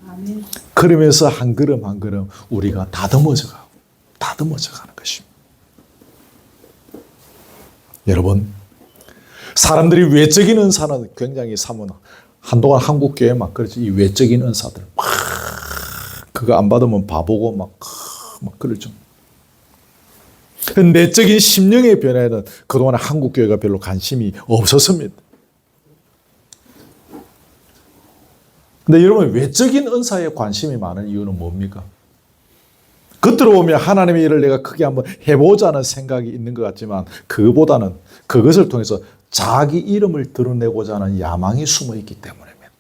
아멘. 그러면서 한 걸음 한 걸음 우리가 다듬어져 가는 것입니다. 여러분, 사람들이 외적인 은사는 굉장히 한동안 한국 교회 막 그러지, 이 외적인 은사들 막 그거 안 받으면 바보고 막 그러죠. 내적인 심령의 변화에는 그동안 한국 교회가 별로 관심이 없었습니다. 근데 여러분, 외적인 은사에 관심이 많은 이유는 뭡니까? 겉으로 보면 하나님의 일을 내가 크게 한번 해보자는 생각이 있는 것 같지만, 그거보다는 그것을 통해서 자기 이름을 드러내고자 하는 야망이 숨어 있기 때문입니다.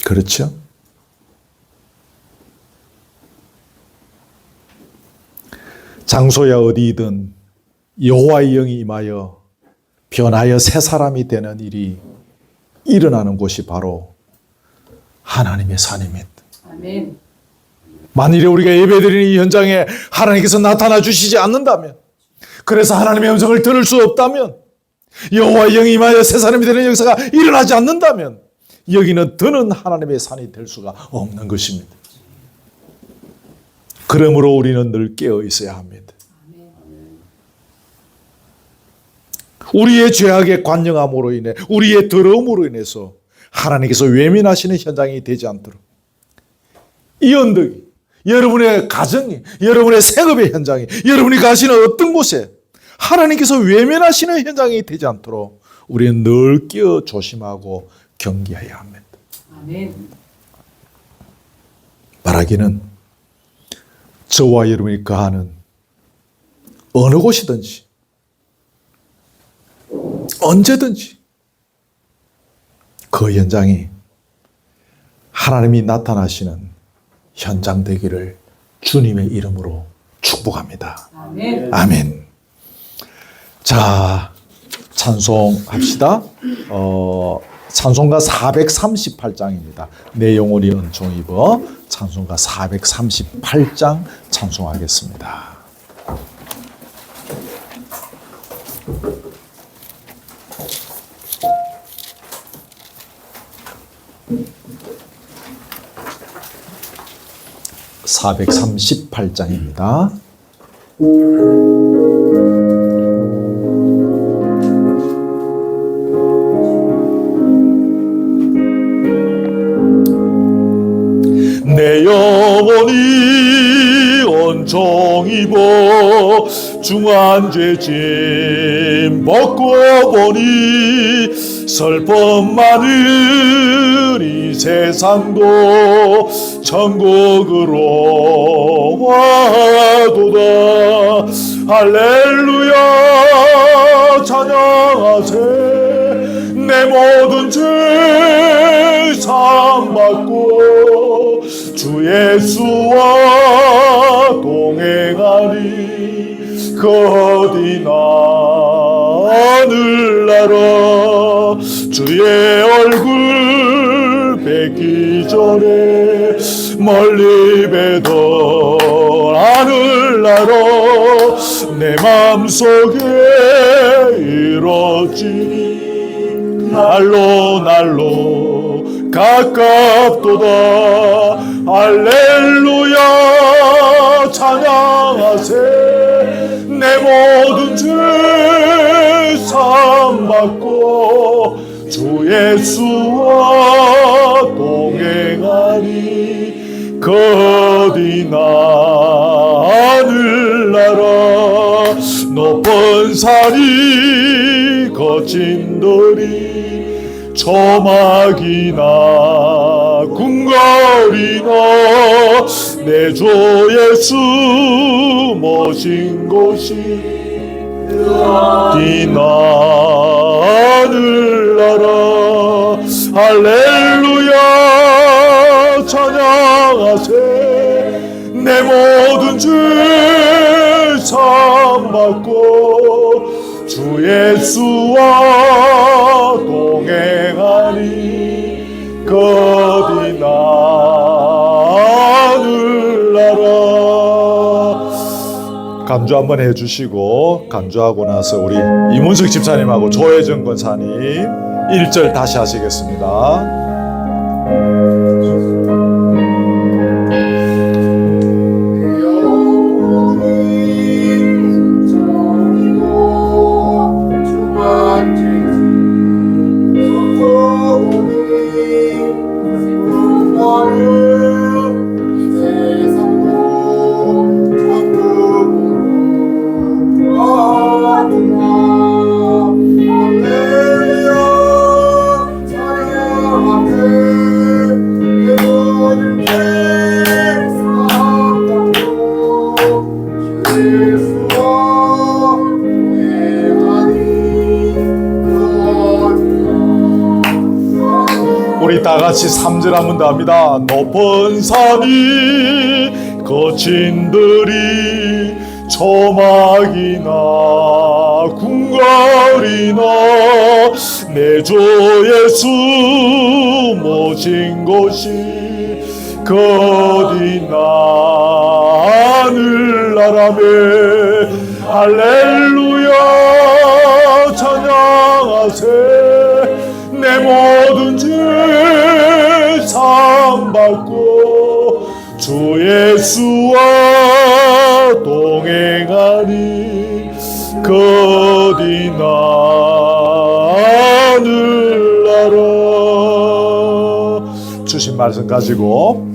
그렇죠? 장소야 어디이든 여호와의 영이 임하여 변하여 새 사람이 되는 일이 일어나는 곳이 바로 하나님의 산입니다. 아멘. 만일에 우리가 예배드리는 이 현장에 하나님께서 나타나 주시지 않는다면, 그래서 하나님의 음성을 들을 수 없다면, 여호와의 영이 임하여 새 사람이 되는 역사가 일어나지 않는다면 여기는 더는 하나님의 산이 될 수가 없는 것입니다. 그러므로 우리는 늘 깨어 있어야 합니다. 우리의 죄악의 관영함으로 인해, 우리의 더러움으로 인해서 하나님께서 외면하시는 현장이 되지 않도록, 이 언덕이, 여러분의 가정이, 여러분의 생업의 현장이, 여러분이 가시는 어떤 곳에 하나님께서 외면하시는 현장이 되지 않도록 우리는 늘 깨어 조심하고 경계해야 합니다. 아멘. 말하기는 저와 여러분이 거하는 어느 곳이든지 언제든지 그 현장이 하나님이 나타나시는 현장 되기를 주님의 이름으로 축복합니다. 아멘. 아멘. 자, 찬송합시다. 찬송가 438장입니다. 내 영혼이 은총 입어. 찬송가 438장 찬송하겠습니다. 438장입니다. 내 영혼이 온종 입어 중한죄 짐 벗고 보니 슬픔 많은 이 세상도 천국으로 와도다. 할렐루야 찬양하세. 내 모든 죄 사함받고 주 예수와 동행하리. 그 어디나 하늘나라 주의 얼굴 뵙기 전에 멀리 뵈던 하늘나라 내 맘속에 이루어지니 날로 가깝도다. 할렐루야 찬양하세. 내 모든 죄 사함받고 주 예수와 동행하리. 그 어디나 하늘나라 높은 산이 거친 들이 조막이나 궁궐이나 내 주 예수 모신 곳이 어디나 하늘나라. 할렐루야 찬양하세. 내 모든 죄 사함받고 주 예수와 동행하리. 그 어디나 하늘나라. 간주 한번 해주시고, 간주하고 나서 우리 이문석 집사님하고 조혜정 권사님 1절 다시 하시겠습니다. 우리 다 같이 3절 한 번 더 합니다. 높은 산이 거친 들이 조막이나 궁궐이나 내 주 예수 모신 곳이 그 어디나 하늘나라며. 할렐루야 찬양하세. 내 모든 죄 사함받고 주 예수와 동행하리. 그 어디나 하늘나라. 주신 말씀 가지고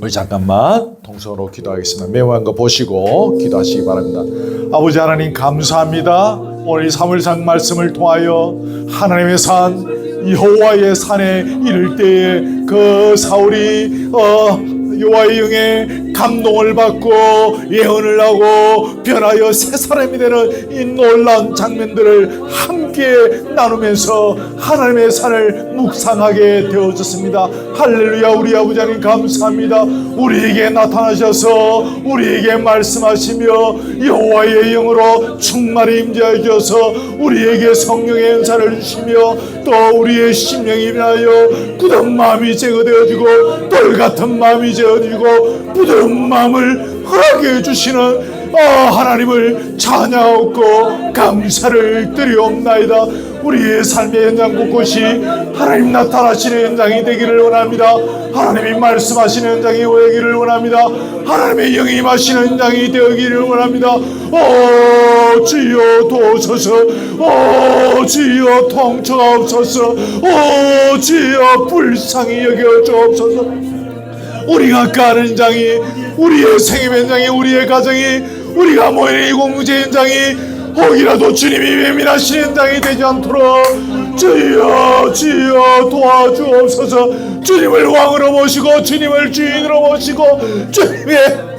우리 잠깐만 통성으로 기도하겠습니다. 메모한 거 보시고 기도하시기 바랍니다. 아버지 하나님 감사합니다. 오늘 사무엘상 말씀을 통하여 하나님의 산 여호와의 산에 이를 때에 그 사울이 여호와의 영에 감동을 받고 예언을 하고 변하여 새 사람이 되는 이 놀라운 장면들을 함께 나누면서 하나님의 산을 묵상하게 되어졌습니다. 할렐루야. 우리 아버지 하나님 감사합니다. 우리에게 나타나셔서 우리에게 말씀하시며 여호와의 영으로 충만히 임재하여 주셔서 우리에게 성령의 은사를 주시며 또 우리의 심령이 변하여 굳은 마음이 제거되어지고 돌 같은 마음이 제어지고 부드러운 마음을 허락해 주시는 하나님을 찬양하고 감사를 드리옵나이다. 우리의 삶의 현장 곳곳이 하나님 나타나시는 현장이 되기를 원합니다. 하나님이 말씀하시는 현장이 되기를 원합니다. 하나님의 영이 임하시는 현장이 되기를 원합니다. 주여 도우소서. 주여 통쳐옵소서. 주여 불쌍히 여겨 주옵소서. 우리가 가는 현장이, 우리의 생애 현장이, 우리의 가정이, 우리가 모이는 이 공동체 현장이 혹이라도 주님이 외면하시는 현장이 되지 않도록 주여 도와주옵소서. 주님을 왕으로 모시고 주님을 주인으로 모시고 주님의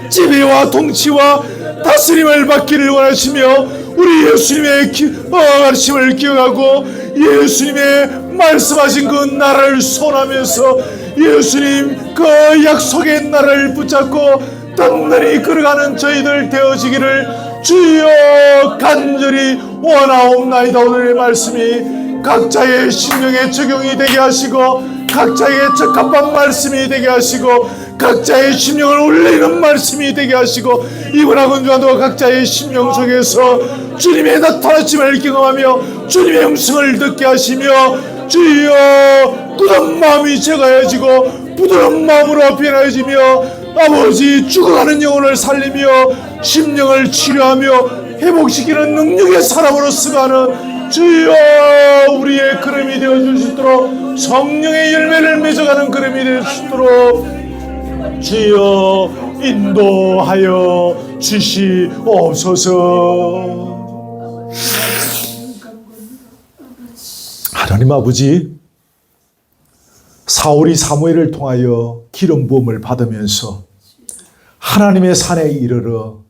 지배와 통치와 다스림을 받기를 원하시며, 우리 예수님의 가르침을 기억하고 예수님의 말씀하신 그 나라를 소원하면서 예수님 그 약속의 나라를 붙잡고 든든히 걸어가는 저희들 되어지기를 주여 간절히 원하옵나이다. 오늘의 말씀이 각자의 심령에 적용이 되게 하시고, 각자에게 적합한 말씀이 되게 하시고, 각자의 심령을 울리는 말씀이 되게 하시고, 이분아 건조한도 각자의 심령 속에서 주님의 나타나심을 경험하며 주님의 음성을 듣게 하시며, 주여 굳은 마음이 제가해지고 부드러운 마음으로 변화해지며, 아버지 죽어가는 영혼을 살리며 심령을 치료하며 회복시키는 능력의 사람으로 쓰가는 주여 우리의 걸음이 되어줄 수 있도록, 성령의 열매를 맺어가는 걸음이 될 수 있도록 주여 인도하여 주시옵소서. 하나님 아버지, 사울이 사무엘을 통하여 기름 부음을 받으면서 하나님의 산에 이르러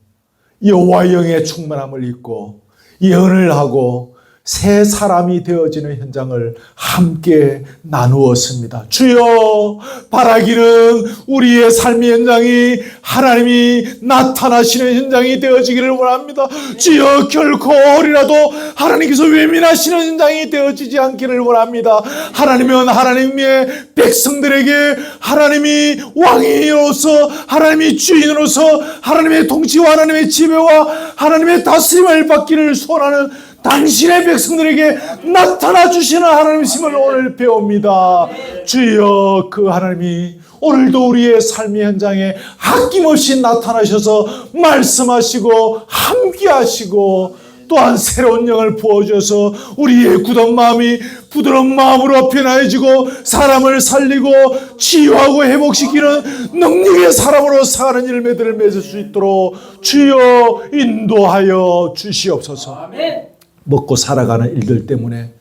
여호와 영의 충만함을 입고 예언을 하고 새 사람이 되어지는 현장을 함께 나누었습니다. 주여, 바라기는 우리의 삶의 현장이 하나님이 나타나시는 현장이 되어지기를 원합니다. 주여, 결코 어리라도 하나님께서 외면하시는 현장이 되어지지 않기를 원합니다. 하나님은 하나님의 백성들에게 하나님이 왕이로서, 하나님이 주인으로서 하나님의 통치와 하나님의 지배와 하나님의 다스림을 받기를 소원하는 당신의 백성들에게 나타나 주시는 하나님이심을 오늘 배웁니다. 주여, 그 하나님이 오늘도 우리의 삶의 현장에 아낌없이 나타나셔서 말씀하시고 함께하시고, 또한 새로운 영을 부어주셔서 우리의 굳은 마음이 부드러운 마음으로 변화해지고 사람을 살리고 치유하고 회복시키는 능력의 사람으로 사는 열매들을 맺을 수 있도록 주여 인도하여 주시옵소서. 아멘. 먹고 살아가는 일들 때문에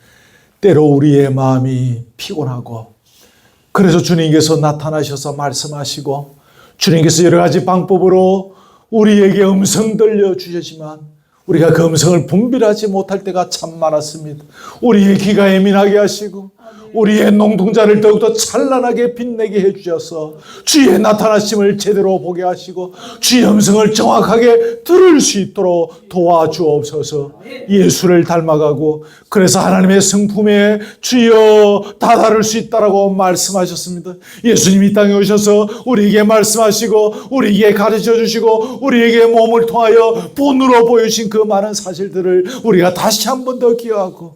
때로 우리의 마음이 피곤하고, 그래서 주님께서 나타나셔서 말씀하시고 주님께서 여러 가지 방법으로 우리에게 음성 들려주셨지만 우리가 그 음성을 분별하지 못할 때가 참 많았습니다. 우리의 귀가 예민하게 하시고 우리의 눈동자를 더욱더 찬란하게 빛내게 해주셔서 주의 나타나심을 제대로 보게 하시고 주의 음성을 정확하게 들을 수 있도록 도와주옵소서. 예수를 닮아가고 그래서 하나님의 성품에 주여 다다를 수 있다라고 말씀하셨습니다. 예수님이 이 땅에 오셔서 우리에게 말씀하시고 우리에게 가르쳐 주시고 우리에게 몸을 통하여 본으로 보여주신 그 많은 사실들을 우리가 다시 한 번 더 기억하고,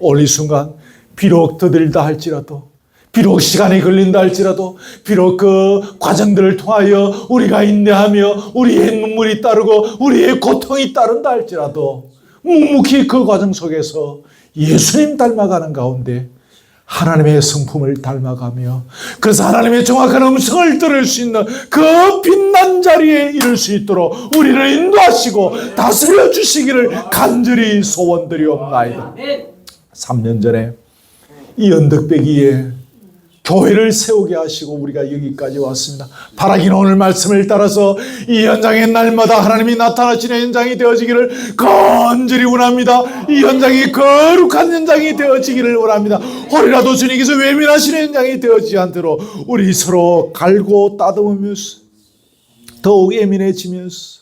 오늘 이 순간 비록 더딜다 할지라도, 비록 시간이 걸린다 할지라도, 비록 그 과정들을 통하여 우리가 인내하며 우리의 눈물이 따르고 우리의 고통이 따른다 할지라도 묵묵히 그 과정 속에서 예수님 닮아가는 가운데 하나님의 성품을 닮아가며, 그래서 하나님의 정확한 음성을 들을 수 있는 그 빛난 자리에 이를 수 있도록 우리를 인도하시고 다스려 주시기를 간절히 소원드리옵나이다. 3년 전에 이 언덕배기에 교회를 세우게 하시고 우리가 여기까지 왔습니다. 바라기는 오늘 말씀을 따라서 이 현장에 날마다 하나님이 나타나시는 현장이 되어지기를 간절히 원합니다. 이 현장이 거룩한 현장이 되어지기를 원합니다. 혹이라도 주님께서 외면하시는 현장이 되어지지 않도록 우리 서로 갈고 따듬으면서 더욱 예민해지면서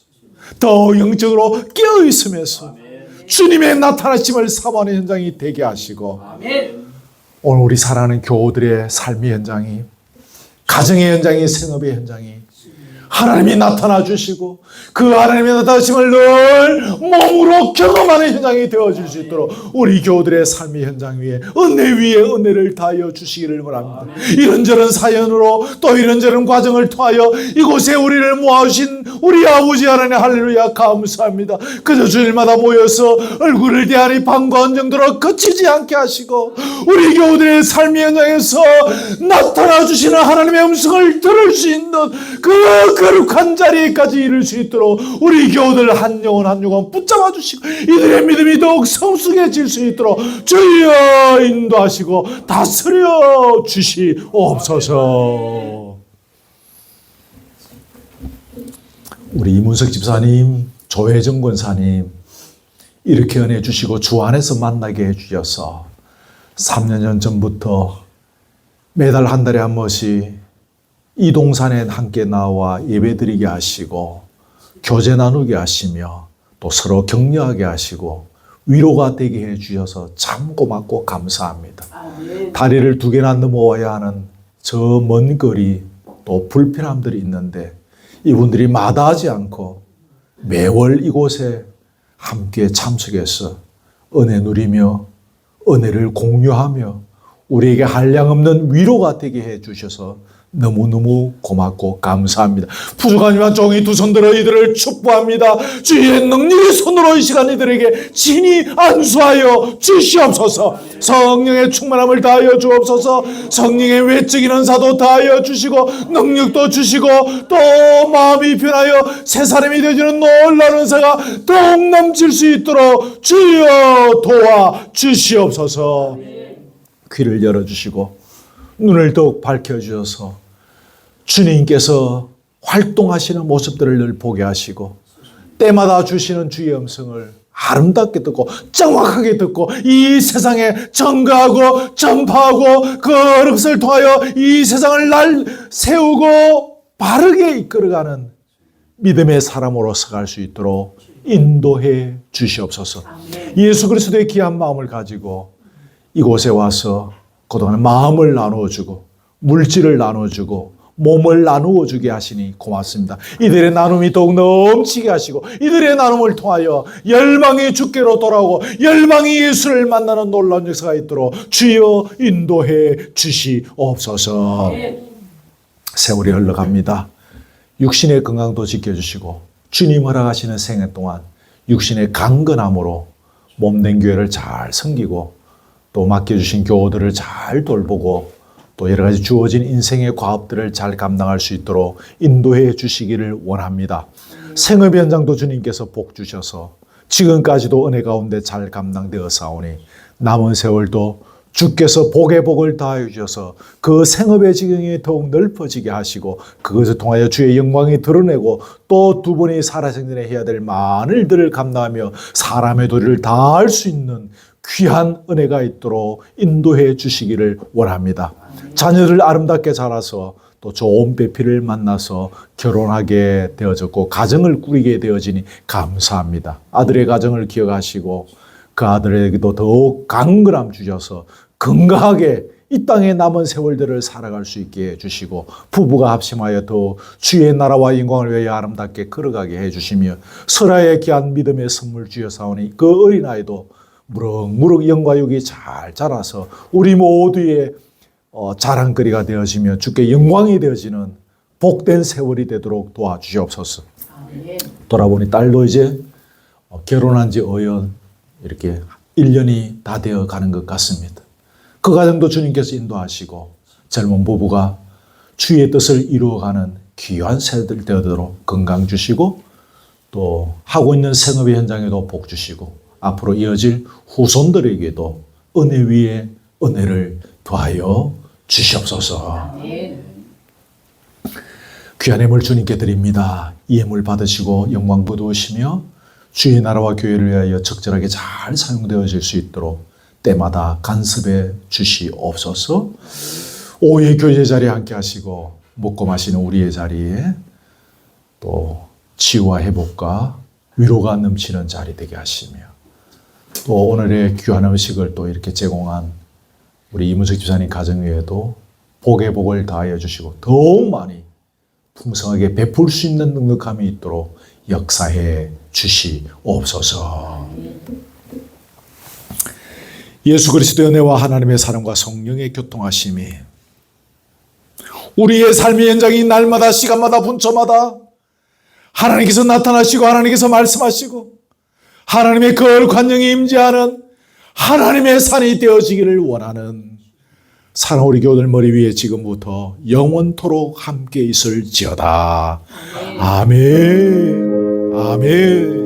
더 영적으로 깨어있으면서 주님의 나타나심을 사모하는 현장이 되게 하시고, 오늘 우리 사랑하는 교우들의 삶의 현장이, 가정의 현장이, 생업의 현장이 하나님이 나타나 주시고 그 하나님의 나타나심을 늘 몸으로 경험하는 현장이 되어질 수 있도록 우리 교우들의 삶의 현장 위에 은혜 위에 은혜를 다하여 주시기를 바랍니다. 이런저런 사연으로 또 이런저런 과정을 통하여 이곳에 우리를 모아주신 우리 아버지 하나님 할렐루야 감사합니다. 그저 주일마다 모여서 얼굴을 대하니 반가운 정도로 그치지 않게 하시고 우리 교우들의 삶의 현장에서 나타나 주시는 하나님의 음성을 들을 수 있는 그 거룩한 자리에까지 이룰 수 있도록 우리 교우들 한 영혼 한 영혼 붙잡아 주시고 이들의 믿음이 더욱 성숙해질 수 있도록 주여 인도하시고 다스려 주시옵소서. 우리 이문석 집사님, 조혜정 권사님 이렇게 은혜 주시고 주 안에서 만나게 해주셔서 3년 전부터 매달 한 달에 한 번씩 이 동산에 함께 나와 예배드리게 하시고 교제 나누게 하시며 또 서로 격려하게 하시고 위로가 되게 해주셔서 참 고맙고 감사합니다. 다리를 2개나 넘어와야 하는 저 먼 거리 또 불편함들이 있는데 이분들이 마다하지 않고 매월 이곳에 함께 참석해서 은혜 누리며 은혜를 공유하며 우리에게 한량없는 위로가 되게 해주셔서 너무너무 고맙고 감사합니다. 부족하지만 종이 두 손 들어 이들을 축복합니다. 주의 능력의 손으로 이 시간 이들에게 진히 안수하여 주시옵소서. 성령의 충만함을 다하여 주옵소서. 성령의 외적인 은사도 다하여 주시고 능력도 주시고 또 마음이 변하여 새 사람이 되어지는 놀라운 은사가 더욱 넘칠 수 있도록 주여 도와 주시옵소서. 귀를 열어주시고 눈을 더욱 밝혀주셔서 주님께서 활동하시는 모습들을 늘 보게 하시고 때마다 주시는 주의 음성을 아름답게 듣고 정확하게 듣고 이 세상에 전가하고 전파하고 그 릇을 통하여 이 세상을 날 세우고 바르게 이끌어가는 믿음의 사람으로서 갈 수 있도록 인도해 주시옵소서. 예수 그리스도의 귀한 마음을 가지고 이곳에 와서 그동안 마음을 나누어주고 물질을 나누어주고 몸을 나누어주게 하시니 고맙습니다. 이들의 나눔이 더욱 넘치게 하시고 이들의 나눔을 통하여 열방이 주께로 돌아오고 열방이 예수를 만나는 놀라운 역사가 있도록 주여 인도해 주시옵소서. 세월이 흘러갑니다. 육신의 건강도 지켜주시고 주님 허락하시는 생애 동안 육신의 강건함으로 몸된 교회를 잘 섬기고 또 맡겨주신 교우들을 잘 돌보고 또 여러 가지 주어진 인생의 과업들을 잘 감당할 수 있도록 인도해 주시기를 원합니다. 생업 현장도 주님께서 복 주셔서 지금까지도 은혜 가운데 잘 감당되어 사오니 남은 세월도 주께서 복의 복을 다해 주셔서 그 생업의 지경이 더욱 넓어지게 하시고 그것을 통하여 주의 영광이 드러내고 또 두 분이 살아생전에 해야 될 많은 일들을 감당하며 사람의 도리를 다할 수 있는 귀한 은혜가 있도록 인도해 주시기를 원합니다. 자녀들 아름답게 자라서 또 좋은 배필을 만나서 결혼하게 되어졌고 가정을 꾸리게 되어지니 감사합니다. 아들의 가정을 기억하시고 그 아들에게도 더욱 강건함 주셔서 건강하게 이 땅의 남은 세월들을 살아갈 수 있게 해주시고 부부가 합심하여 더 주의 나라와 영광을 위하여 아름답게 걸어가게 해주시며 설아의 귀한 믿음의 선물 주여사오니 그 어린아이도 무럭무럭 영과 육이 잘 자라서 우리 모두의 자랑거리가 되어지며 주께 영광이 되어지는 복된 세월이 되도록 도와주시옵소서. 돌아보니 딸도 이제 결혼한 지 어연 이렇게 1년이 다 되어 가는 것 같습니다. 그 과정도 주님께서 인도하시고 젊은 부부가 주의 뜻을 이루어가는 귀한 세대들 되도록 건강 주시고 또 하고 있는 생업의 현장에도 복 주시고 앞으로 이어질 후손들에게도 은혜 위에 은혜를 더하여 주시옵소서. 귀한 예물 주님께 드립니다. 이 예물 받으시고 영광 거두시며 주의 나라와 교회를 위하여 적절하게 잘 사용되어질 수 있도록 때마다 간섭해 주시옵소서. 오후의 교제 자리에 함께 하시고 먹고 마시는 우리의 자리에 또 치유와 회복과 위로가 넘치는 자리 되게 하시며 또 오늘의 귀한 음식을 또 이렇게 제공한 우리 이문석 집사님 가정 위에도 복의 복을 다하여 주시고 더욱 많이 풍성하게 베풀 수 있는 넉넉함이 있도록 역사해 주시옵소서. 예수 그리스도의 은혜와 하나님의 사랑과 성령의 교통하심이 우리의 삶의 현장이 날마다 시간마다 분초마다 하나님께서 나타나시고 하나님께서 말씀하시고 하나님의 거룩한영이 임재하는 하나님의 산이 되어지기를 원하는 사랑하는 우리 교우들 머리 위에 지금부터 영원토록 함께 있을지어다. 아멘. 아멘.